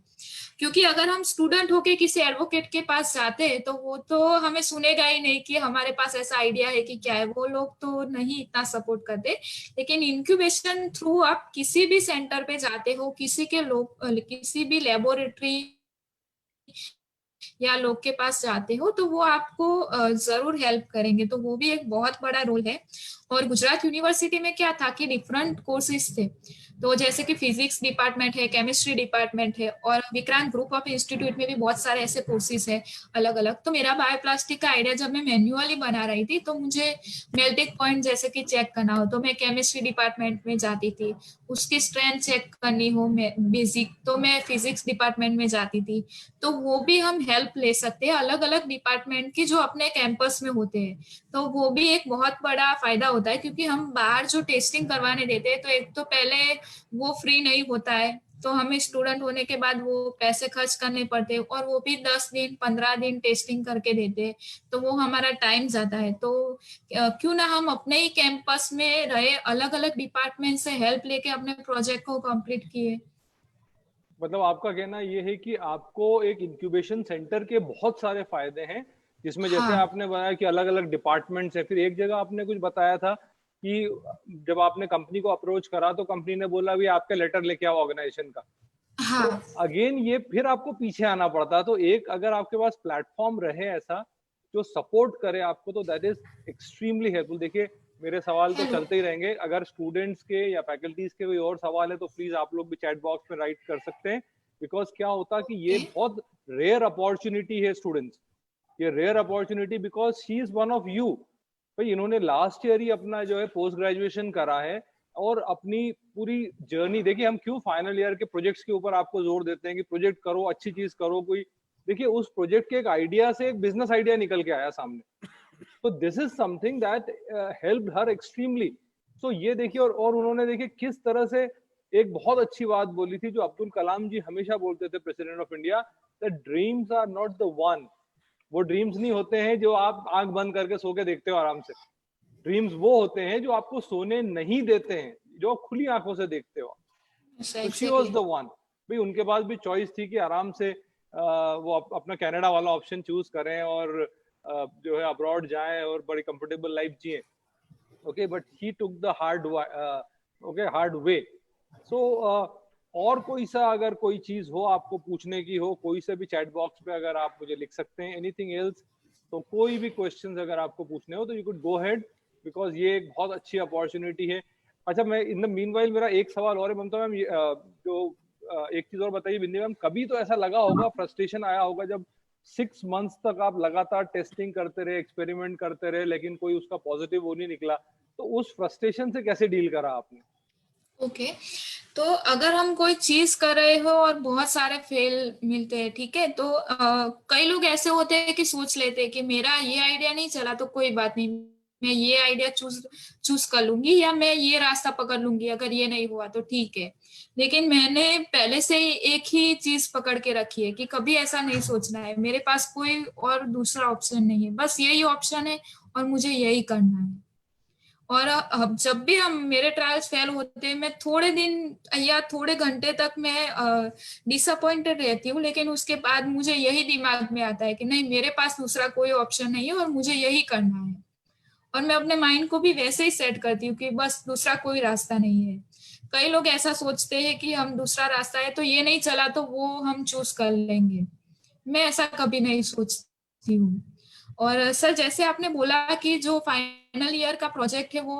क्योंकि अगर हम स्टूडेंट होके किसी एडवोकेट के पास जाते हैं तो वो तो हमें सुनेगा ही नहीं कि हमारे पास ऐसा आइडिया है कि क्या है, वो लोग तो नहीं इतना सपोर्ट करते। लेकिन इंक्यूबेशन थ्रू आप किसी भी सेंटर पे जाते हो, किसी भी लेबोरेटरी या लोग के पास जाते हो, तो वो आपको जरूर हेल्प करेंगे, तो वो भी एक बहुत बड़ा रोल है। और गुजरात यूनिवर्सिटी में क्या था कि डिफरेंट कोर्सेज थे, तो जैसे कि फिजिक्स डिपार्टमेंट है, केमिस्ट्री डिपार्टमेंट है, और विक्रांत ग्रुप ऑफ इंस्टीट्यूट में भी बहुत सारे ऐसे कोर्सेज है अलग अलग। तो मेरा बायोप्लास्टिक का आइडिया जब मैं मैन्युअली बना रही थी तो मुझे मेल्टिंग पॉइंट जैसे कि चेक करना हो तो मैं केमिस्ट्री डिपार्टमेंट में जाती थी, उसकी स्ट्रेंथ चेक करनी हो बेसिक तो मैं फिजिक्स डिपार्टमेंट में जाती थी। तो वो भी हम हेल्प ले सकते हैं अलग अलग डिपार्टमेंट की जो अपने कैंपस में होते हैं, तो वो भी एक बहुत बड़ा फायदा होता है, क्योंकि हम बाहर जो टेस्टिंग करवाने देते हैं तो एक तो पहले वो फ्री नहीं होता है, तो हमें स्टूडेंट होने के बाद वो पैसे खर्च करने पड़ते हैं, और वो भी 10 दिन 15 दिन टेस्टिंग करके देते हैं, तो वो हमारा टाइम जाता है। तो क्यों ना हम अपने ही कैंपस में रहे, अलग अलग डिपार्टमेंट से हेल्प लेके अपने प्रोजेक्ट को कंप्लीट किए। मतलब आपका कहना ये है कि आपको एक इंक्यूबेशन सेंटर के बहुत सारे फायदे हैं, जिसमें जैसे हाँ आपने बताया कि अलग अलग डिपार्टमेंट्स है, फिर एक जगह आपने कुछ बताया था कि जब आपने कंपनी को अप्रोच करा तो कंपनी ने बोला भी आपका लेटर लेके आओ ऑर्गेनाइजेशन का। तो हाँ अगेन ये फिर आपको पीछे आना पड़ता। तो एक अगर आपके पास प्लेटफॉर्म रहे ऐसा जो सपोर्ट करे आपको, तो दैट इज एक्सट्रीमली हेल्पफुल। देखिए मेरे सवाल तो हेलो। चलते ही रहेंगे, अगर स्टूडेंट्स के या फैकल्टीज के कोई और सवाल है तो प्लीज आप लोग भी चैट बॉक्स में राइट कर सकते हैं। बिकॉज क्या होता कि ये बहुत रेयर अपॉर्चुनिटी है स्टूडेंट्स, ये rare opportunity because she is one of you. भाई इन्होंने लास्ट ईयर ही अपना जो है पोस्ट ग्रेजुएशन करा है, और अपनी पूरी जर्नी देखिए। हम क्यों फाइनल ईयर के प्रोजेक्ट्स के ऊपर आपको जोर देते हैं कि प्रोजेक्ट करो, अच्छी चीज करो कोई। देखिए उस प्रोजेक्ट के एक आइडिया से एक बिजनेस आइडिया निकल के आया सामने। तो this is something that helped her extremely. So ये देखिए, और उन्होंने देखिए किस तरह से एक बहुत अच्छी बात बोली थी जो अब्दुल कलाम जी हमेशा बोलते थे, president of India, that dreams are not the one. वो ड्रीम्स नहीं होते हैं जो आप आंख बंद करके सो के देखते हो आराम से। ड्रीम्स वो होते हैं जो आपको सोने नहीं देते हैं, जो आप खुली आंखों से देखते हो। तो she was exactly. The one. भाई उनके पास भी चॉइस थी कि आराम से वो अपना कनाडा वाला ऑप्शन चूज करें और जो है अब्रॉड जाएं और बड़ी कंफर्टेबल लाइफ जिए। Okay, but he took the hard way. So और कोई सा अगर कोई चीज हो आपको पूछने की हो, कोई से भी चैट बॉक्स पे अगर आप मुझे लिख सकते हैं एनीथिंग एल्स। तो कोई भी क्वेश्चंस अगर आपको पूछने हो तो you could go head, because ये एक बहुत अच्छी अपॉर्चुनिटी है। अच्छा, मैं इन द मीनवाइल मेरा एक सवाल और है ममता मैम, जो एक चीज और बताइए बिंदी मैम, कभी तो ऐसा लगा होगा, फ्रस्ट्रेशन आया होगा जब 6 मंथ्स तक आप लगातार टेस्टिंग करते रहे, एक्सपेरिमेंट करते रहे, लेकिन कोई उसका पॉजिटिव वो नहीं निकला, तो उस फ्रस्ट्रेशन से कैसे डील करा आपने? ओके, तो अगर हम कोई चीज कर रहे हो और बहुत सारे फेल मिलते हैं, ठीक है, तो कई लोग ऐसे होते हैं कि सोच लेते हैं कि मेरा ये आइडिया नहीं चला तो कोई बात नहीं, मैं ये आइडिया चूज कर लूंगी, या मैं ये रास्ता पकड़ लूंगी, अगर ये नहीं हुआ तो ठीक है। लेकिन मैंने पहले से ही एक ही चीज पकड़ के रखी है कि कभी ऐसा नहीं सोचना है, मेरे पास कोई और दूसरा ऑप्शन नहीं है, बस यही ऑप्शन है और मुझे यही करना है। और अब जब भी हम मेरे ट्रायल्स फेल होते हैं, मैं थोड़े दिन या थोड़े घंटे तक मैं डिसअपॉइंटेड रहती हूँ, लेकिन उसके बाद मुझे यही दिमाग में आता है कि नहीं, मेरे पास दूसरा कोई ऑप्शन नहीं है और मुझे यही करना है। और मैं अपने माइंड को भी वैसे ही सेट करती हूँ कि बस दूसरा कोई रास्ता नहीं है। कई लोग ऐसा सोचते हैं कि हम दूसरा रास्ता है तो ये नहीं चला तो वो हम चूज कर लेंगे, मैं ऐसा कभी नहीं सोचती हूँ। और सर जैसे आपने बोला कि जो फाइनल ईयर का प्रोजेक्ट है वो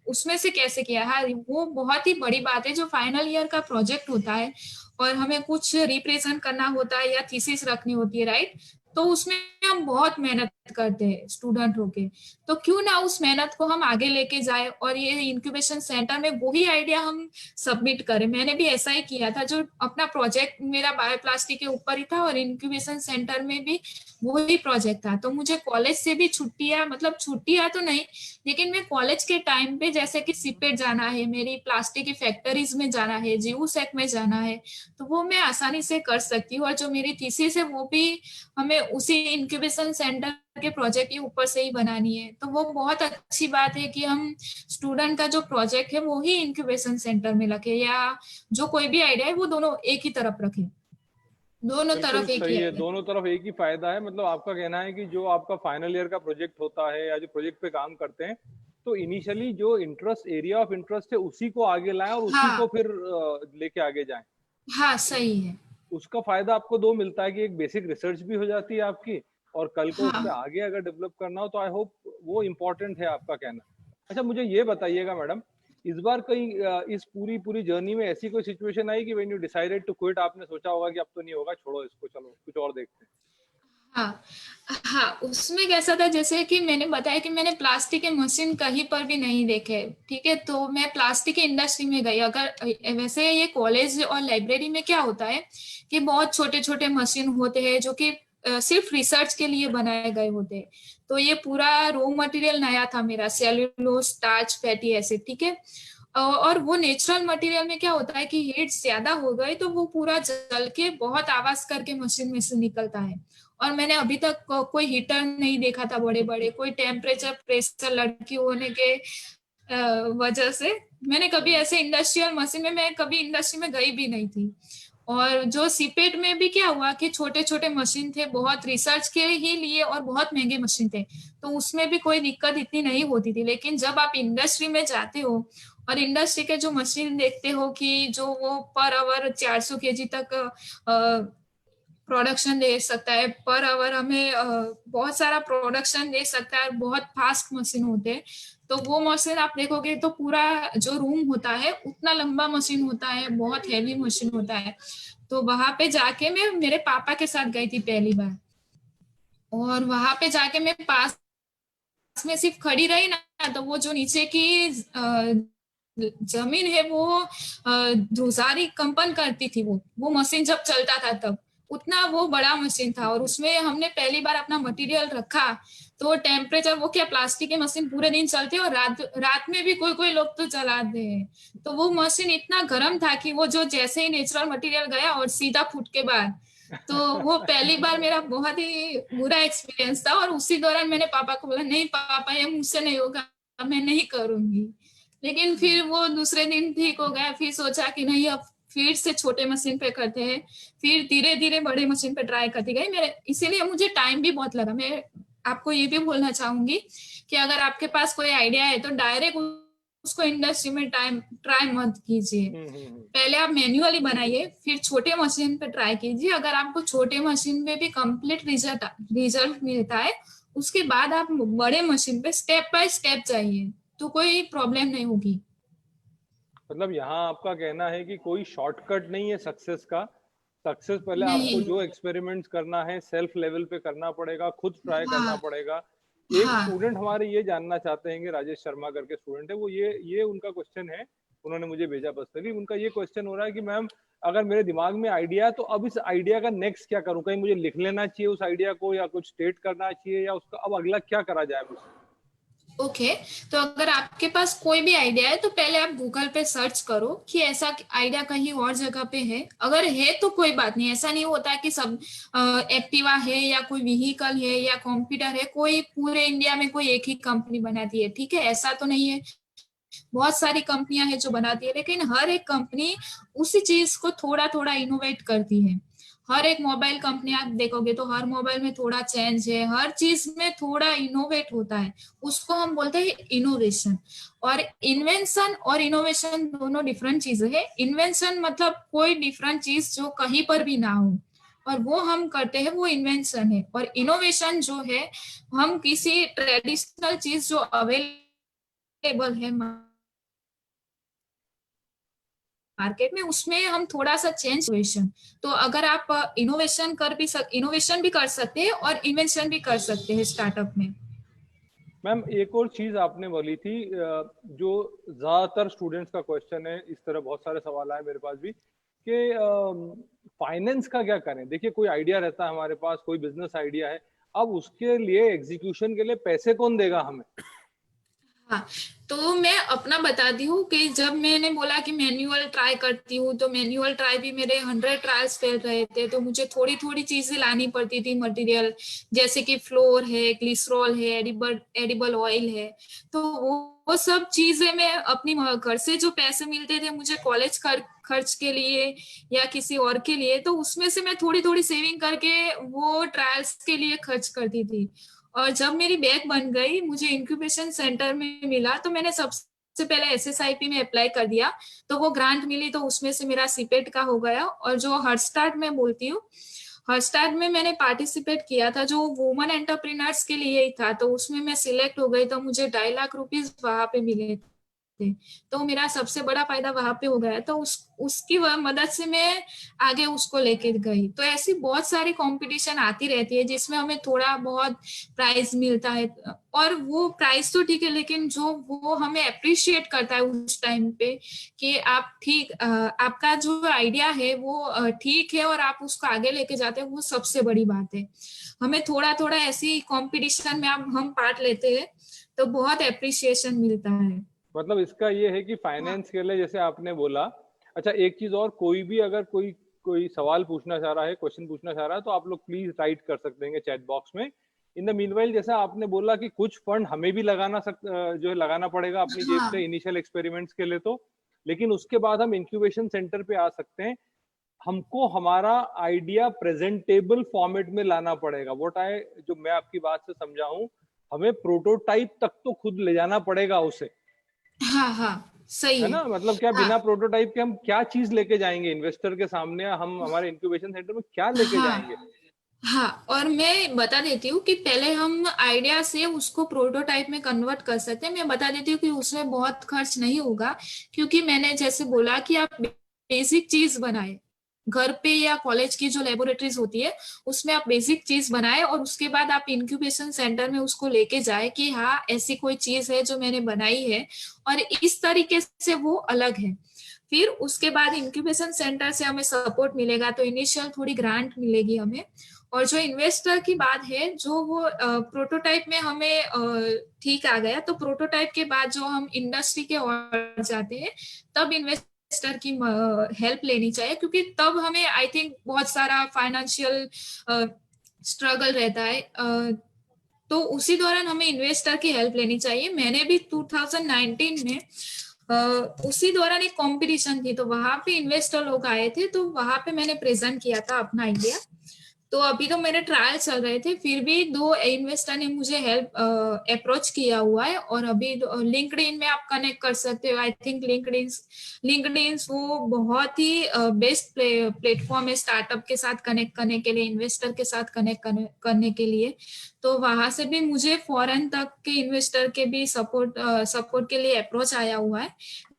उसमें से कैसे किया है, वो बहुत ही बड़ी बात है। जो फाइनल ईयर का प्रोजेक्ट होता है और हमें कुछ रिप्रेजेंट करना होता है या थीसिस रखनी होती है, राइट, तो उसमें हम बहुत मेहनत करते हैं स्टूडेंट होके, तो क्यों ना उस मेहनत को हम आगे लेके जाए और ये इंक्यूबेशन सेंटर में वही आइडिया हम सबमिट करें। मैंने भी ऐसा ही किया था, जो अपना प्रोजेक्ट मेरा बायोप्लास्टिक के ऊपर ही था और इंक्यूबेशन सेंटर में भी वही प्रोजेक्ट था। तो मुझे कॉलेज से भी छुट्टियां, मतलब छुट्टियां तो नहीं, लेकिन मैं कॉलेज के टाइम पे जैसे कि सिपेट जाना है, मेरी प्लास्टिक की फैक्ट्रीज में जाना है, जीवूसेक में जाना है, तो वो मैं आसानी से कर सकती हूँ। और जो मेरी थीसिस है वो भी हमें उसी इंक्यूबेशन सेंटर के प्रोजेक्ट के ऊपर से ही बनानी है। तो वो बहुत अच्छी बात है कि हम स्टूडेंट का जो प्रोजेक्ट है वो ही इंक्यूबेशन सेंटर में रखे, या जो कोई भी आइडिया है वो दोनों एक ही तरफ रखे, दोनों बिल्कुल तरफ एक ही सही है, आइडिया। दोनों तरफ एक ही फायदा है। मतलब आपका कहना है कि जो आपका फाइनल ईयर का प्रोजेक्ट होता है या जो प्रोजेक्ट पे काम करते हैं, तो इनिशियली जो इंटरेस्ट, एरिया ऑफ इंटरेस्ट है उसी को आगे लाएं और उसी हाँ को फिर लेके आगे जाएं। हाँ सही है। उसका फायदा आपको दो मिलता है कि एक बेसिक रिसर्च भी हो जाती है आपकी, और कल को उस पर हाँ आगे अगर डेवलप करना हो तो आई होप वो इम्पोर्टेंट है आपका कहना। अच्छा, मुझे ये बताइएगा मैडम, इस बार कहीं इस पूरी पूरी जर्नी में ऐसी कोई सिचुएशन आई कि when you decided to quit, आपने सोचा होगा कि अब तो नहीं होगा, छोड़ो इसको, चलो कुछ और देखते हैं? हाँ हाँ, उसमें कैसा था, जैसे कि मैंने बताया कि मैंने प्लास्टिक के मशीन कहीं पर भी नहीं देखे, ठीक है, तो मैं प्लास्टिक की इंडस्ट्री में गई। अगर वैसे ये कॉलेज और लाइब्रेरी में क्या होता है कि बहुत छोटे छोटे मशीन होते हैं जो कि सिर्फ रिसर्च के लिए बनाए गए होते हैं। तो ये पूरा रॉ मटेरियल नया था मेरा, सेल्यूलोज, स्टार्च, फैटी एसिड, ठीक है। और वो नेचुरल मटेरियल में क्या होता है कि हीट ज्यादा हो गई तो वो पूरा जल के बहुत आवाज करके मशीन में से निकलता है। और मैंने अभी तक कोई हीटर नहीं देखा था बड़े बड़े, कोई टेम्परेचर प्रेशर लड़की होने के वजह से मैंने कभी ऐसे इंडस्ट्रियल मशीन में, मैं कभी इंडस्ट्री में गई भी नहीं थी। और जो सीपेट में भी क्या हुआ कि छोटे छोटे मशीन थे, बहुत रिसर्च के ही लिए और बहुत महंगे मशीन थे, तो उसमें भी कोई दिक्कत इतनी नहीं होती थी। लेकिन जब आप इंडस्ट्री में जाते हो और इंडस्ट्री के जो मशीन देखते हो कि जो वो पर आवर 400 केजी तक प्रोडक्शन दे सकता है, पर आवर हमें बहुत सारा प्रोडक्शन दे सकता है, बहुत फास्ट मशीन होते हैं, तो वो मशीन आप देखोगे तो पूरा जो रूम होता है उतना लंबा मशीन होता है, बहुत हैवी मशीन होता है। तो वहां पे जाके मैं मेरे पापा के साथ गई थी पहली बार, और वहां पे जाके मैं पास में सिर्फ खड़ी रही ना, तो वो जो नीचे की जमीन है वो धुआंधारी कंपन करती थी। वो मशीन जब चलता था तब उतना वो बड़ा मशीन था, और उसमें हमने पहली बार अपना मटेरियल रखा। तो टेम्परेचर, वो क्या प्लास्टिक के मशीन पूरे दिन चलते हैं और रात रात में भी कोई कोई लोग तो चलाते हैं। तो वो मशीन इतना गर्म था कि वो जो जैसे ही नेचुरल मटेरियल गया और सीधा फूट के बाद, तो वो पहली बार मेरा बहुत ही बुरा एक्सपीरियंस था। और उसी दौरान मैंने पापा को बोला, नहीं पापा ये मुझसे नहीं होगा, मैं नहीं करूंगी। लेकिन फिर वो दूसरे दिन ठीक हो गया, फिर सोचा कि नहीं अब फिर से छोटे मशीन पे करते हैं, फिर धीरे धीरे बड़े मशीन पे ट्राई करती गई मेरे। इसीलिए मुझे टाइम भी बहुत लगा। मैं आपको ये भी बोलना चाहूंगी कि अगर आपके पास कोई आइडिया है तो डायरेक्ट उसको इंडस्ट्री में ट्राई मत कीजिए। पहले आप मैन्युअली बनाइए, फिर छोटे मशीन पे ट्राई कीजिए। अगर आपको छोटे मशीन में भी कंप्लीट रिजल्ट मिलता है, उसके बाद आप बड़े मशीन पे स्टेप बाय स्टेप जाइए, तो कोई प्रॉब्लम नहीं होगी। मतलब यहाँ आपका कहना है कि कोई शॉर्टकट नहीं है सक्सेस का। सक्सेस पहले नहीं। आपको जो एक्सपेरिमेंट्स करना है सेल्फ लेवल पे करना पड़ेगा, खुद ट्राई करना हाँ पड़ेगा। एक हाँ स्टूडेंट हमारे ये जानना चाहते हैं कि राजेश शर्मा करके स्टूडेंट है, वो ये उनका क्वेश्चन है, उन्होंने मुझे भेजा पर्सनली। उनका ये क्वेश्चन हो रहा है कि मैम अगर मेरे दिमाग में आइडिया है तो अब इस आइडिया का नेक्स्ट क्या करूं? कहीं मुझे लिख लेना चाहिए उस आइडिया को, या कुछ स्टेट करना चाहिए, या उसका अब अगला क्या करा जाए मुझसे? ओके। तो अगर आपके पास कोई भी आइडिया है तो पहले आप गूगल पे सर्च करो कि ऐसा आइडिया कहीं और जगह पे है। अगर है तो कोई बात नहीं, ऐसा नहीं होता कि सब एक्टिवा है या कोई व्हीकल है या कंप्यूटर है, कोई पूरे इंडिया में कोई एक ही कंपनी बनाती है, ठीक है, ऐसा तो नहीं है। बहुत सारी कंपनियां हैं जो बनाती है, लेकिन हर एक कंपनी उसी चीज को थोड़ा थोड़ा इनोवेट करती है। हर एक मोबाइल कंपनी आप देखोगे तो हर मोबाइल में थोड़ा चेंज है, हर चीज में थोड़ा इनोवेट होता है, उसको हम बोलते हैं इनोवेशन। और इन्वेंशन और इनोवेशन दोनों डिफरेंट चीजें है। इन्वेंशन मतलब कोई डिफरेंट चीज जो कहीं पर भी ना हो और वो हम करते हैं, वो इन्वेंशन है। और इनोवेशन जो है, हम किसी ट्रेडिशनल चीज जो अवेलेबल है मार्केट में, उसमें हम थोड़ा सा चेंज इनोवेशन। तो अगर आप इनोवेशन भी कर सकते हैं और इन्वेंशन भी कर सकते हैं स्टार्टअप में। मैम एक और चीज आपने बोली थी, जो ज्यादातर स्टूडेंट्स का क्वेश्चन है, इस तरह बहुत सारे सवाल आए मेरे पास भी, कि फाइनेंस का क्या करें? देखिए कोई आइडिया रहता है हमारे पास, कोई बिजनेस आइडिया है, अब उसके लिए एग्जीक्यूशन के लिए पैसे कौन देगा हमें? हाँ, तो मैं अपना बताती हूँ कि जब मैंने बोला कि मैन्युअल ट्राई करती हूँ, तो मैन्युअल ट्राई भी मेरे 100 ट्रायल्स फेल रहे थे। तो मुझे थोड़ी थोड़ी चीजें लानी पड़ती थी मटेरियल, जैसे कि फ्लोर है, ग्लिसरॉल है, एडिबल ऑयल है। तो वो सब चीजें मैं अपनी घर से जो पैसे मिलते थे मुझे कॉलेज खर्च के लिए या किसी और के लिए, तो उसमें से मैं थोड़ी थोड़ी सेविंग करके वो ट्रायल्स के लिए खर्च करती थी। और जब मेरी बैग बन गई, मुझे इंक्यूबेशन सेंटर में मिला, तो मैंने सबसे पहले एसएसआईपी में अप्लाई कर दिया। तो वो ग्रांट मिली, तो उसमें से मेरा सीपेट का हो गया। और जो हर स्टार्ट में बोलती हूँ, हर स्टार्ट में मैंने पार्टिसिपेट किया था, जो वुमन एंटरप्रेन्योर्स के लिए ही था, तो उसमें मैं सिलेक्ट हो गई। तो मुझे 2.5 लाख रुपीज वहां पे मिले थे, तो मेरा सबसे बड़ा फायदा वहां पे हो गया। तो उसकी मदद से मैं आगे उसको लेके गई। तो ऐसी बहुत सारी कंपटीशन आती रहती है जिसमें हमें थोड़ा बहुत प्राइज मिलता है, और वो प्राइस तो ठीक है, लेकिन जो वो हमें अप्रिशिएट करता है उस टाइम पे कि आप ठीक, आपका जो आइडिया है वो ठीक है और आप उसको आगे लेके जाते हैं, वो सबसे बड़ी बात है। हमें थोड़ा थोड़ा ऐसी कंपटीशन में अब हम पार्ट लेते हैं तो बहुत अप्रिसिएशन मिलता है। मतलब इसका ये है कि फाइनेंस के लिए जैसे आपने बोला। अच्छा, एक चीज और, कोई भी अगर कोई कोई सवाल पूछना चाह रहा है, क्वेश्चन पूछना चाह रहा है, तो आप लोग प्लीज राइट कर सकते हैं चैट बॉक्स में। इन द मीनवाइल, जैसा आपने बोला कि कुछ फंड हमें भी जो है लगाना पड़ेगा अपनी जेब से हाँ इनिशियल एक्सपेरिमेंट्स के लिए, तो लेकिन उसके बाद हम इंक्यूबेशन सेंटर पे आ सकते हैं। हमको हमारा आइडिया प्रेजेंटेबल फॉर्मेट में लाना पड़ेगा। व्हाट आई, जो मैं आपकी बात से समझा हूं, हमें प्रोटोटाइप तक तो खुद ले जाना पड़ेगा उसे, हाँ हाँ, सही है है। ना? मतलब क्या हाँ बिना प्रोटोटाइप के हम क्या चीज लेके जाएंगे इन्वेस्टर के सामने? हम हमारे इंक्यूबेशन सेंटर में क्या लेके हाँ जाएंगे? हाँ, और मैं बता देती हूँ कि पहले हम आइडिया से उसको प्रोटोटाइप में कन्वर्ट कर सकते हैं। मैं बता देती हूँ कि उसमें बहुत खर्च नहीं होगा, क्योंकि मैंने जैसे बोला कि आप बेसिक चीज बनाए घर पे या कॉलेज की जो लेबोरेटरीज होती है उसमें आप बेसिक चीज बनाए, और उसके बाद आप इंक्यूबेशन सेंटर में उसको लेके जाए कि हाँ ऐसी कोई चीज है जो मैंने बनाई है और इस तरीके से वो अलग है। फिर उसके बाद इंक्यूबेशन सेंटर से हमें सपोर्ट मिलेगा, तो इनिशियल थोड़ी ग्रांट मिलेगी हमें। और जो इन्वेस्टर की बात है, जो वो प्रोटोटाइप में हमें ठीक आ गया, तो प्रोटोटाइप के बाद जो हम इंडस्ट्री के और जाते हैं तब इन्वेस्टर की हेल्प लेनी चाहिए, क्योंकि तब हमें आई थिंक बहुत सारा फाइनेंशियल स्ट्रगल रहता है। तो उसी दौरान हमें इन्वेस्टर की हेल्प लेनी चाहिए। मैंने भी 2019 में उसी दौरान एक कंपटीशन थी, तो वहां पे इन्वेस्टर लोग आए थे, तो वहां पे मैंने प्रेजेंट किया था अपना आइडिया। तो अभी तो मेरे ट्रायल चल रहे थे, फिर भी 2 इन्वेस्टर ने मुझे हेल्प अप्रोच किया हुआ है। और अभी लिंक्डइन में आप कनेक्ट कर सकते हो। आई थिंक लिंक्डइन वो बहुत ही बेस्ट प्लेटफॉर्म है स्टार्टअप के साथ कनेक्ट करने के लिए, इन्वेस्टर के साथ कनेक्ट करने के लिए। तो वहां से भी मुझे फॉरेन तक के इन्वेस्टर के भी सपोर्ट के लिए अप्रोच आया हुआ है।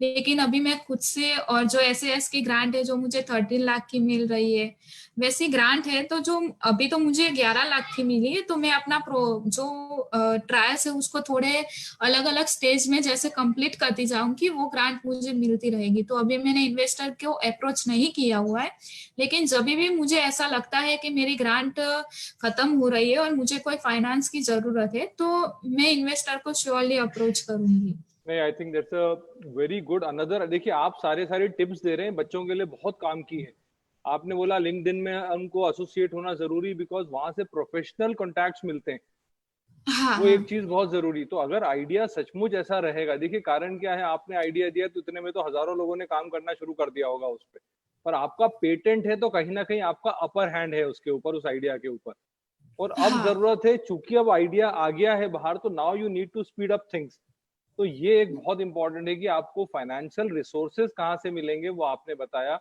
लेकिन अभी मैं खुद से, और जो SAS की ग्रांट है जो मुझे 13 लाख की मिल रही है, वैसी ग्रांट है तो जो अभी तो मुझे 11 लाख की मिली है, तो मैं अपना जो ट्रायल्स है उसको थोड़े अलग अलग स्टेज में जैसे कंप्लीट करती जाऊंगी, वो ग्रांट मुझे मिलती रहेगी। तो अभी मैंने इन्वेस्टर को अप्रोच नहीं किया हुआ है, लेकिन जब भी मुझे ऐसा लगता है कि मेरी ग्रांट खत्म हो रही है और मुझे कोई फाइनेंस की जरूरत है, तो मैं इन्वेस्टर को श्योरली अप्रोच करूंगी। नहीं, I think that's a very good another. देखिए, आप सारे सारे टिप्स दे रहे हैं, बच्चों के लिए बहुत काम की है। आपने बोला लिंक्डइन में उनको एसोसिएट होना जरूरी, बिकॉज वहां से प्रोफेशनल कॉन्टैक्ट्स मिलते हैं। हाँ वो एक हाँ चीज बहुत जरूरी। तो अगर आइडिया सचमुच ऐसा रहेगा, देखिए कारण क्या है, आपने आइडिया दिया तो इतने में तो हजारों लोगों ने काम करना शुरू कर दिया होगा उस पर आपका पेटेंट है, तो कहीं ना कहीं आपका अपर हैंड है उसके ऊपर, उस आइडिया के ऊपर। और अब हाँ जरूरत है, चूंकि अब आइडिया आ गया है बाहर, तो now you need to speed up things. तो ये एक बहुत इंपॉर्टेंट है कि आपको फाइनेंशियल रिसोर्सेज कहाँ से मिलेंगे, वो आपने बताया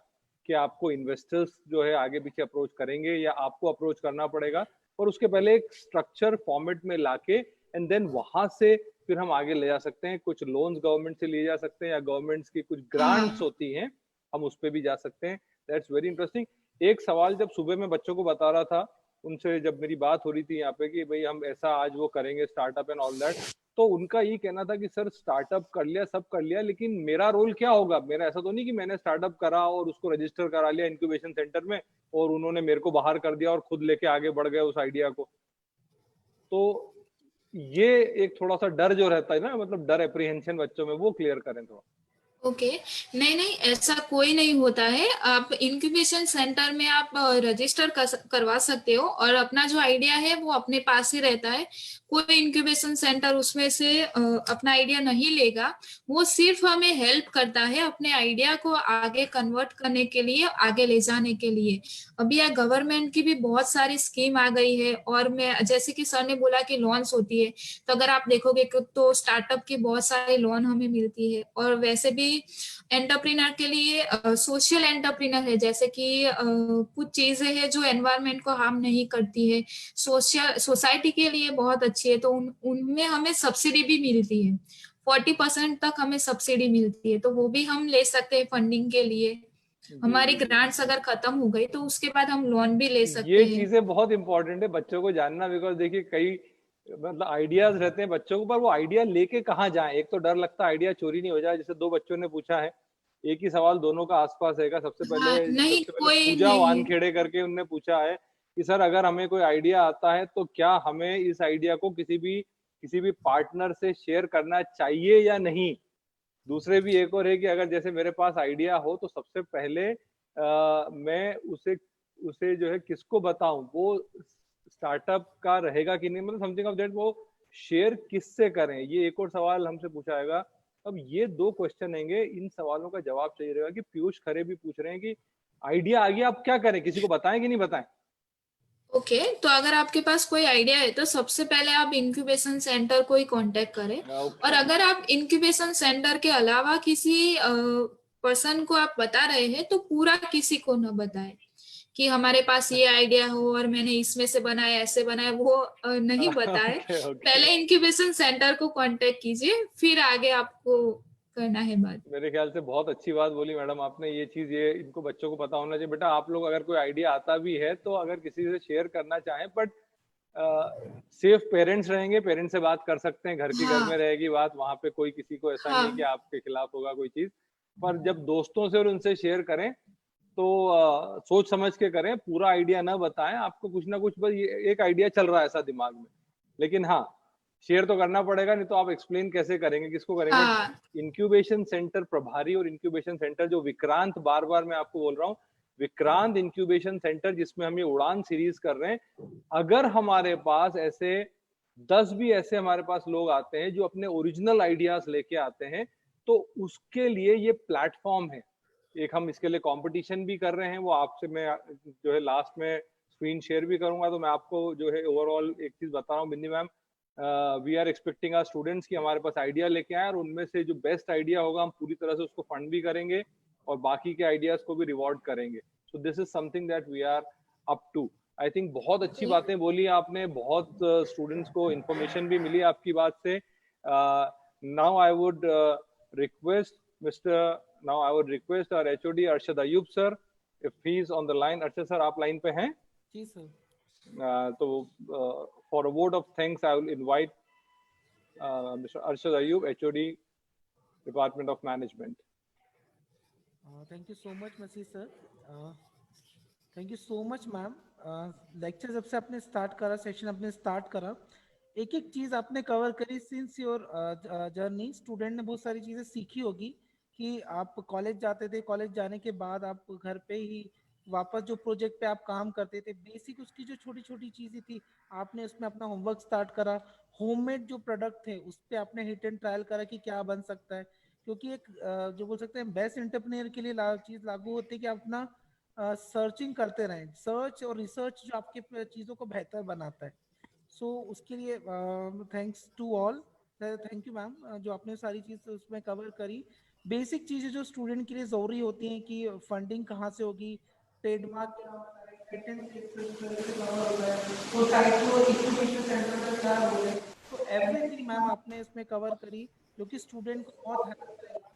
कि आपको इन्वेस्टर्स जो है आगे पीछे अप्रोच करेंगे या आपको अप्रोच करना पड़ेगा। और उसके पहले एक स्ट्रक्चर फॉर्मेट में लाके एंड देन वहां से फिर हम आगे ले जा सकते हैं। कुछ लोन्स गवर्नमेंट से लिए जा सकते हैं, या गवर्नमेंट्स की कुछ ग्रांट्स हाँ होती हैं, हम उस पर भी जा सकते हैं। That's very interesting. एक सवाल जब सुबह मैं बच्चों को बता रहा था, उनसे जब मेरी बात हो रही थी यहाँ पे कि भाई हम ऐसा आज वो करेंगे स्टार्टअप एंड ऑल दैट, तो उनका ये कहना था कि सर स्टार्टअप कर लिया, सब कर लिया, लेकिन मेरा रोल क्या होगा? मेरा ऐसा तो नहीं कि मैंने स्टार्टअप करा और उसको रजिस्टर करा लिया इंक्यूबेशन सेंटर में और उन्होंने मेरे को बाहर कर दिया और खुद लेके आगे बढ़ गए उस आइडिया को। तो ये एक थोड़ा सा डर जो रहता है ना, मतलब डर एप्रीहेंशन बच्चों में, वो क्लियर करें थोड़ा। ओके। नहीं नहीं, ऐसा कोई नहीं होता है। आप इंक्यूबेशन सेंटर में आप रजिस्टर करवा सकते हो, और अपना जो आइडिया है वो अपने पास ही रहता है। कोई इंक्यूबेशन सेंटर उसमें से अपना आइडिया नहीं लेगा। वो सिर्फ हमें हेल्प करता है अपने आइडिया को आगे कन्वर्ट करने के लिए, आगे ले जाने के लिए। अभी यहाँ गवर्नमेंट की भी बहुत सारी स्कीम आ गई है, और मैं जैसे कि सर ने बोला कि लोन्स होती है, तो अगर आप देखोगे तो स्टार्टअप की बहुत सारे लोन हमें मिलती है। और वैसे भी एंटरप्रेन्योर के लिए सोशल एंटरप्रेन्योर है, जैसे कि कुछ चीजें हैं जो एनवायरनमेंट को हार्म नहीं करती है, सोसाइटी के लिए बहुत अच्छी है, तो उनमें हमें सब्सिडी भी मिलती है। 40% तक हमें सब्सिडी मिलती है, तो वो भी हम ले सकते हैं फंडिंग के लिए। हमारी ग्रांट्स अगर खत्म हो गई तो उसके बाद हम लोन भी ले सकते ये हैं। चीजें बहुत इंपॉर्टेंट है बच्चों को जानना, बिकॉज देखिए कई मतलब आइडियाज रहते हैं बच्चों को, पर वो आइडिया लेके कहाँ जाएं। एक तो डर लगता है आइडिया चोरी नहीं हो जाए, जैसे दो बच्चों ने पूछा है, एक ही सवाल दोनों का आसपास रहेगा। सबसे हाँ, नहीं पहले कोई पूजा नहीं। वानखेड़े करके उनने पूछा है कि सर अगर हमें कोई आइडिया आता है तो क्या हमें इस आइडिया को किसी भी पार्टनर से शेयर करना चाहिए या नहीं। दूसरे भी एक और है कि अगर जैसे मेरे पास आइडिया हो तो सबसे पहले मैं उसे उसे जो है किसको बताऊं, वो स्टार्टअप का रहेगा कि नहीं, मतलब समथिंग ऑफ दैट, वो शेयर किससे करें, ये एक और सवाल हमसे पूछा जाएगा। अब ये दो क्वेश्चन रहेंगे, इन सवालों का जवाब चाहिए रहेगा कि पीयूष खरे भी पूछ रहे हैं कि आइडिया आ गया आप क्या करें, किसी को बताएं कि नहीं बताएं। ओके, तो अगर आपके पास कोई आइडिया है तो सबसे पहले आप इंक्यूबेशन सेंटर को ही कांटेक्ट करें। और अगर आप इंक्यूबेशन सेंटर के अलावा किसी पर्सन को आप बता रहे हैं तो पूरा किसी को न बताएं कि हमारे पास ये आइडिया हो और मैंने इसमें से बनाया, ऐसे बनाया, वो नहीं बताए। पहले इंक्यूबेशन सेंटर को कांटेक्ट कीजिए, फिर आगे आपको करना है बात। मेरे ख्याल से बहुत अच्छी बात बोली मैडम आपने, ये चीज ये इनको बच्चों को पता होना चाहिए। बेटा आप लोग अगर कोई आइडिया आता भी है तो अगर किसी से शेयर करना चाहें, बट सिर्फ पेरेंट्स रहेंगे, पेरेंट्स से बात कर सकते हैं, घर की घर में रहेगी बात, वहां पे कोई किसी को ऐसा नहीं है कि आपके खिलाफ होगा कोई चीज। पर जब दोस्तों से और उनसे शेयर करें तो सोच समझ के करें, पूरा आइडिया ना बताएं। आपको कुछ ना कुछ बस एक आइडिया चल रहा है ऐसा दिमाग में, लेकिन हाँ शेयर तो करना पड़ेगा, नहीं तो आप एक्सप्लेन कैसे करेंगे, किसको करेंगे। इंक्यूबेशन सेंटर प्रभारी और इंक्यूबेशन सेंटर जो विक्रांत, बार बार मैं आपको बोल रहा हूँ, विक्रांत इंक्यूबेशन सेंटर जिसमें हम ये उड़ान सीरीज कर रहे हैं, अगर हमारे पास ऐसे 10 भी ऐसे हमारे पास लोग आते हैं जो अपने ओरिजिनल आइडियाज लेके आते हैं, तो उसके लिए ये प्लेटफॉर्म है। एक हम इसके लिए कंपटीशन भी कर रहे हैं, वो आपसे मैं जो है लास्ट में स्क्रीन शेयर भी करूंगा। तो मैं आपको जो है ओवरऑल एक चीज बता रहा हूँ Bindi ma'am, we are expecting our students कि हमारे पास आइडिया लेके आए और उनमें से जो बेस्ट आइडिया होगा हम पूरी तरह से उसको फंड भी करेंगे और बाकी के आइडियाज को भी रिवॉर्ड करेंगे। So this is something that we are up to. I think बहुत अच्छी बातें बोली आपने, बहुत स्टूडेंट्स को इन्फॉर्मेशन भी मिली आपकी बात से। Now I would request now I would request our HOD Arshad Ayub sir, if he is on the line. Arshad sir, आप लाइन पे हैं? जी सर। तो for a vote of thanks I will invite Mr. Arshad Ayub, HOD Department of Management. Thank you so much Masih sir. Thank you so much ma'am. Lecture जब से आपने start करा, session आपने start करा, एक एक चीज आपने कवर करी। सिंस योर जर्नी स्टूडेंट ने बहुत सारी चीजें सीखी होगी कि आप कॉलेज जाते थे, कॉलेज जाने के बाद आप घर पे ही वापस जो प्रोजेक्ट पे आप काम करते थे, बेसिक उसकी जो छोटी छोटी चीजें थी आपने उसमें अपना होमवर्क स्टार्ट करा। होममेड जो प्रोडक्ट थे उस पर आपने हिट एंड ट्रायल करा कि क्या बन सकता है। क्योंकि एक जो बोल सकते हैं बेस्ट एंटरप्रेन्योर के लिए चीज लागू होती है कि आप अपना सर्चिंग करते रहें। सर्च और रिसर्च जो आपके चीज़ों को बेहतर बनाता है। सो उसके लिए thanks to all. Thank you ma'am, जो आपने सारी चीज़ उसमें कवर करी। बेसिक चीज़ें जो स्टूडेंट के लिए ज़रूरी होती हैं कि फंडिंग कहाँ से होगी, ट्रेडमार्क क्या होता है, पेटेंट क्या होता है, तो एवरीथिंग मैम आपने इसमें कवर करी जो कि स्टूडेंट को बहुत हेल्प करेगा।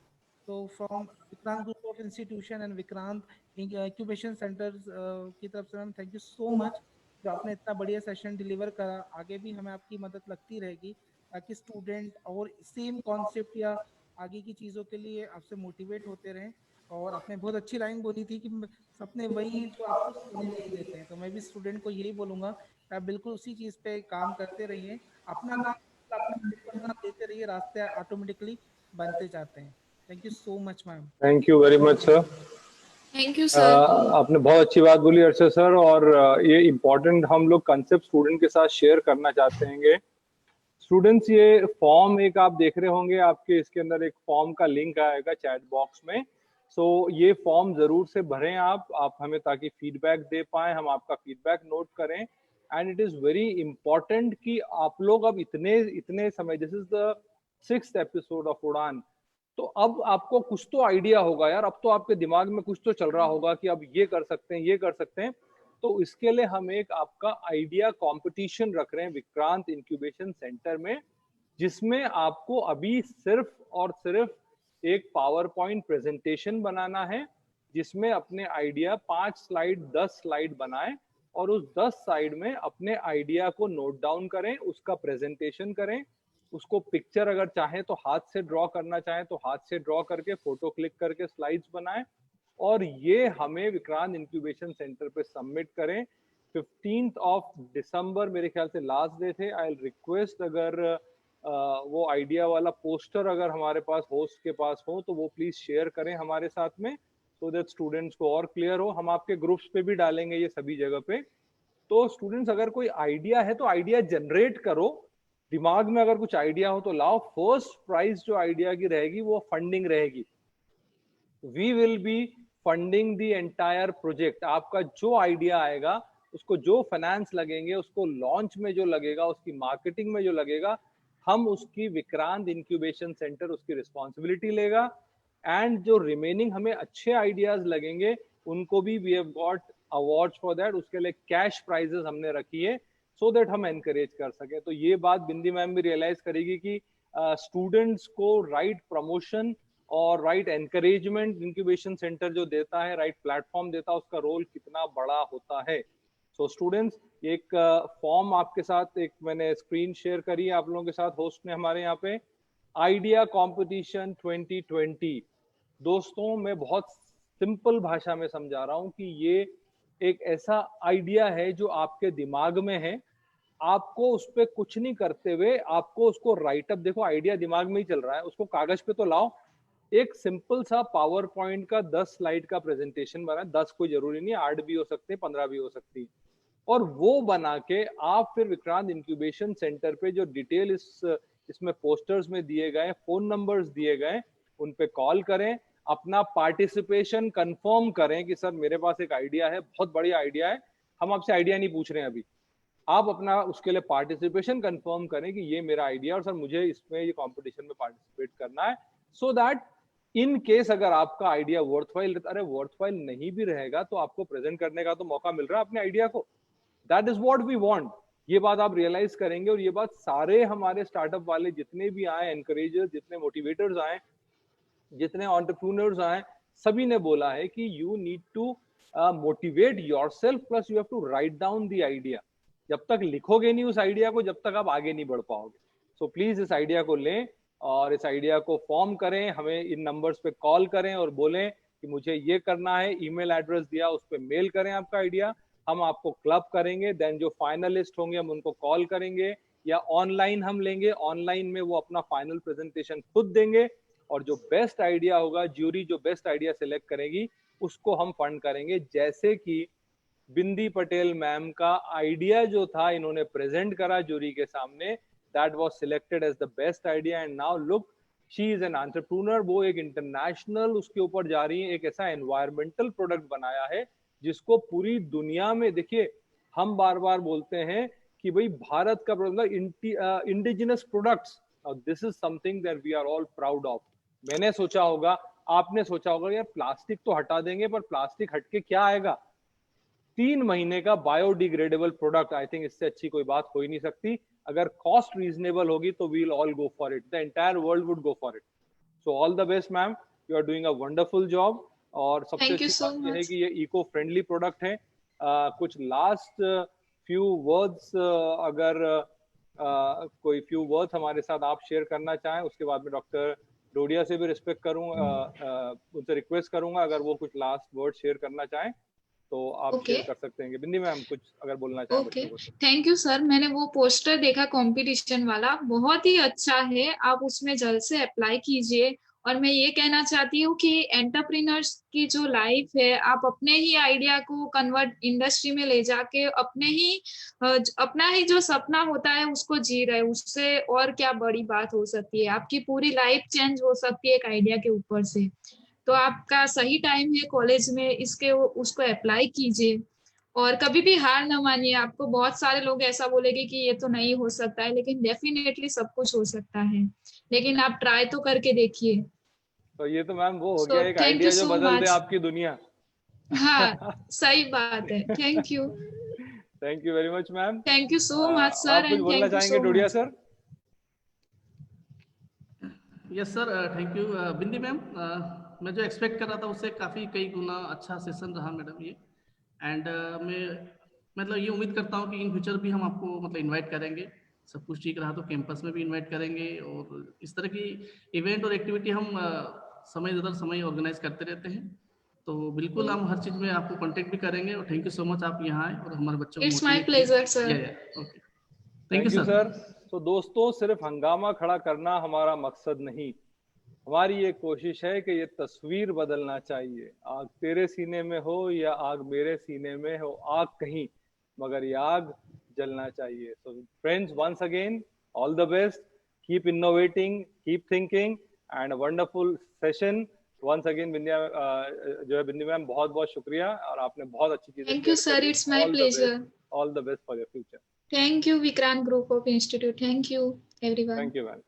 तो from Vikrant group of institution and Vikrant incubation centres की तरफ से ma'am thank you so much, जो आपने इतना बढ़िया सेशन डिलीवर करा। आगे भी हमें आपकी मदद लगती रहेगी ताकि स्टूडेंट और सेम कॉन्सेप्ट या आगे की चीज़ों के लिए आपसे मोटिवेट होते रहें। और आपने बहुत अच्छी लाइन बोली थी कि सपने वही हैं जो आपको सोने नहीं देते हैं। तो मैं भी स्टूडेंट को यही बोलूँगा कि आप बिल्कुल उसी चीज़ पे काम करते रहिए, अपना काम अपना 100% देते रहिए, रास्ते ऑटोमेटिकली बनते जाते हैं। Thank you so much ma'am. Thank you very much sir. Thank you sir. आपने बहुत अच्छी बात बोली अर्शद सर, और ये इम्पोर्टेंट हम लोग कंसेप्ट स्टूडेंट के साथ शेयर करना चाहते हैं। स्टूडेंट्स, ये फॉर्म एक आप देख रहे होंगे, आपके इसके अंदर एक फॉर्म का लिंक आएगा चैट बॉक्स में। सो ये फॉर्म जरूर से भरें आप हमें, ताकि फीडबैक दे पाए, हम आपका फीडबैक नोट करें। And it is very important कि आप लोग अब इतने समय, this is the 6th episode of उड़ान, तो अब आपको कुछ तो आइडिया होगा यार, अब तो आपके दिमाग में कुछ तो चल रहा होगा कि अब ये कर सकते हैं, ये कर सकते हैं। तो इसके लिए हम एक आपका आइडिया कंपटीशन रख रहे हैं विक्रांत इंक्यूबेशन सेंटर में। जिसमें आपको अभी सिर्फ और सिर्फ एक पावर पॉइंट प्रेजेंटेशन बनाना है, जिसमें अपने आइडिया 5 स्लाइड 10 स्लाइड बनाएं और उस 10 स्लाइड में अपने आइडिया को नोट डाउन करें, उसका प्रेजेंटेशन करें, उसको पिक्चर अगर चाहें तो हाथ से ड्रॉ करना चाहें तो हाथ से ड्रॉ करके फोटो क्लिक करके स्लाइड्स बनाएं और ये हमें विक्रांत इंक्यूबेशन सेंटर पे सबमिट करें। 15th ऑफ दिसंबर मेरे ख्याल से लास्ट डे थे। आई रिक्वेस्ट अगर वो आइडिया वाला पोस्टर अगर हमारे पास होस्ट के पास हो तो वो प्लीज शेयर करें हमारे साथ में, सो दैट स्टूडेंट्स को और क्लियर हो। हम आपके ग्रुप्स पे भी डालेंगे ये सभी जगह पे। तो स्टूडेंट्स अगर कोई आइडिया है तो आइडिया जनरेट करो, दिमाग में अगर कुछ आइडिया हो तो लाओ। फर्स्ट प्राइज जो आइडिया की रहेगी वो फंडिंग रहेगी। We will be funding the entire project. आपका जो आइडिया आएगा उसको जो फाइनेंस लगेंगे, उसको लॉन्च में जो लगेगा, उसकी मार्केटिंग में जो लगेगा, हम उसकी विक्रांत इंक्यूबेशन सेंटर उसकी रिस्पॉन्सिबिलिटी लेगा। एंड जो रिमेनिंग हमें अच्छे आइडियाज लगेंगे उनको भी we have got awards for that. उसके लिए कैश प्राइजेस हमने रखी है सो दैट हम एनकरेज कर सके। तो ये बात बिंदी मैम भी रियलाइज करेगी कि स्टूडेंट्स को राइट प्रमोशन और राइट एनकरेजमेंट इंक्यूबेशन सेंटर जो देता है, राइट प्लेटफॉर्म देता है, उसका रोल कितना बड़ा होता है। सो स्टूडेंट्स, एक फॉर्म आपके साथ एक मैंने स्क्रीन शेयर करी है आप लोगों के साथ होस्ट ने हमारे यहाँ पे, आइडिया कंपटीशन 2020। दोस्तों मैं बहुत सिंपल भाषा में समझा रहा हूँ कि ये एक ऐसा आइडिया है जो आपके दिमाग में है, आपको उस पर कुछ नहीं करते हुए आपको उसको राइटअप, देखो आइडिया दिमाग में ही चल रहा है, उसको कागज पे तो लाओ। एक सिंपल सा पावर पॉइंट का 10 स्लाइड का प्रेजेंटेशन बना, 10 कोई जरूरी नहीं, 8 भी हो सकते हैं, 15 भी हो सकती है, और वो बना के आप फिर विक्रांत इंक्यूबेशन सेंटर पे जो डिटेल इसमें पोस्टर्स में दिए गए, फोन नंबर्स दिए गए, उन पे कॉल करें, अपना पार्टिसिपेशन कंफर्म करें कि सर मेरे पास एक आइडिया है, बहुत बढ़िया आइडिया है। हम आपसे आइडिया नहीं पूछ रहे हैं अभी, आप अपना उसके लिए पार्टिसिपेशन कंफर्म करें कि ये मेरा आइडिया और सर मुझे इसमें ये कंपटीशन में पार्टिसिपेट करना है, सो दैट इन केस अगर आपका आइडिया वर्थवाइल, अरे वर्थवाइल नहीं भी रहेगा तो आपको प्रेजेंट करने का तो मौका मिल रहा है अपने आइडिया को। That is what we want. ये बात आप रियलाइज करेंगे और ये बात सारे हमारे स्टार्टअप वाले जितने भी आए, एनकरेजर्स, जितने मोटिवेटर्स आए, जितने एंटरप्रेन्योर्स आए, सभी ने बोला है कि you need to motivate yourself, plus you have to write down the idea. जब तक लिखोगे नहीं उस आइडिया को, जब तक आप आगे नहीं बढ़ पाओगे। सो प्लीज इस आइडिया को लें और इस आइडिया को फॉर्म करें, हमें इन नंबर्स पे कॉल करें और बोलें कि मुझे ये करना है, ईमेल एड्रेस दिया उस पर मेल करें आपका आइडिया, हम आपको क्लब करेंगे। देन जो फाइनलिस्ट होंगे हम उनको कॉल करेंगे या ऑनलाइन हम लेंगे, ऑनलाइन में वो अपना फाइनल प्रेजेंटेशन खुद देंगे और जो बेस्ट आइडिया होगा, ज्यूरी जो बेस्ट आइडिया सिलेक्ट करेगी उसको हम फंड करेंगे। जैसे कि बिंदी पटेल मैम का आइडिया जो था इन्होंने प्रेजेंट करा ज्यूरी के सामने, that was selected as the best idea and now look she is an entrepreneur. वो एक इंटरनेशनल उसके ऊपर जा रही है, एक ऐसा एनवायरमेंटल प्रोडक्ट बनाया है जिसको पूरी दुनिया में, देखिए हम बार बार बोलते हैं कि भाई भारत का product, indigenous products, this is something that we are all proud of. मैंने सोचा होगा, आपने सोचा होगा यार प्लास्टिक तो हटा देंगे, पर प्लास्टिक हट के क्या आएगा? 3 महीने का बायोडिग्रेडेबल प्रोडक्ट। आई थिंक इससे अच्छी कोई बात हो ही नहीं सकती। अगर कॉस्ट रीजनेबल होगी तो we'll all go for it, the entire world would go for it. So all the best ma'am, you are doing a wonderful job. और सबसे अच्छी बात यह है कि ये इको फ्रेंडली प्रोडक्ट है। कुछ लास्ट फ्यू वर्ड्स, अगर कोई फ्यू वर्ड्स हमारे साथ आप शेयर करना चाहें, उसके बाद में डॉक्टर डोडिया से भी रिस्पेक्ट करूंगा, उनसे रिक्वेस्ट करूंगा अगर वो कुछ लास्ट वर्ड शेयर करना चाहें तो आप शेयर कर सकते हैं। बिंदी मैम कुछ अगर बोलना चाहें। Okay, thank you sir. मैंने वो पोस्टर देखा कंपटीशन वाला, बहुत ही अच्छा है, आप उसमें जल्द से अप्लाई कीजिए। और मैं ये कहना चाहती हूँ कि एंटरप्रेन्योर्स की जो लाइफ है, आप अपने ही आइडिया को कन्वर्ट इंडस्ट्री में ले जाके अपना ही जो सपना होता है उसको जी रहे, उससे और क्या बड़ी बात हो सकती है। आपकी पूरी लाइफ चेंज हो सकती है एक आइडिया के ऊपर से। तो आपका सही टाइम है कॉलेज में, उसको अप्लाई कीजिए और कभी भी हार न मानिए। आपको बहुत सारे लोग ऐसा बोलेंगे कि ये तो नहीं हो सकता है, लेकिन डेफिनेटली सब कुछ हो सकता है, लेकिन आप ट्राई तो करके देखिए। तो ये तो मैम वो हो गया एक आइडिया जो बदल दे आपकी दुनिया। हाँ, सही बात है। Thank you, thank you very much ma'am. Thank you so much sir. आप कुछ बोलना चाहेंगे Dodiya sir? Yes sir, thank you bindi ma'am. मैं जो एक्सपेक्ट कर रहा था उससे काफ़ी कई गुना अच्छा सेशन रहा मैडम ये। एंड मैं मतलब ये उम्मीद करता हूँ कि इन फ्यूचर भी हम आपको मतलब इनवाइट करेंगे, सब कुछ ठीक रहा तो कैंपस में भी इनवाइट करेंगे, और इस तरह की इवेंट और एक्टिविटी हम समय दर समय ऑर्गेनाइज करते रहते हैं। तो बिल्कुल हम हर चीज़ में आपको कांटेक्ट भी करेंगे, और थैंक यू सो मच आप यहाँ आए और हमारे बच्चों को it's my motivate pleasure sir. किए। Okay, thank you thank you sir. Sir. तो दोस्तों, सिर्फ हंगामा खड़ा करना हमारा मकसद नहीं, हमारी ये कोशिश है कि ये तस्वीर बदलना चाहिए। आग तेरे सीने में हो या आग मेरे सीने में हो, आग कहीं मगर ये आग जलना चाहिए। So friends, once again all the best, keep innovating, keep thinking, and wonderful session. Once again Bindiya जो है बिंदी मैम, बहुत बहुत शुक्रिया, और आपने बहुत अच्छी चीजें थैंक यू शेयर सर, करी। It's my pleasure. All the best for your future. Thank you Vikrant group of institute. Thank you everyone. Thank you ma'am.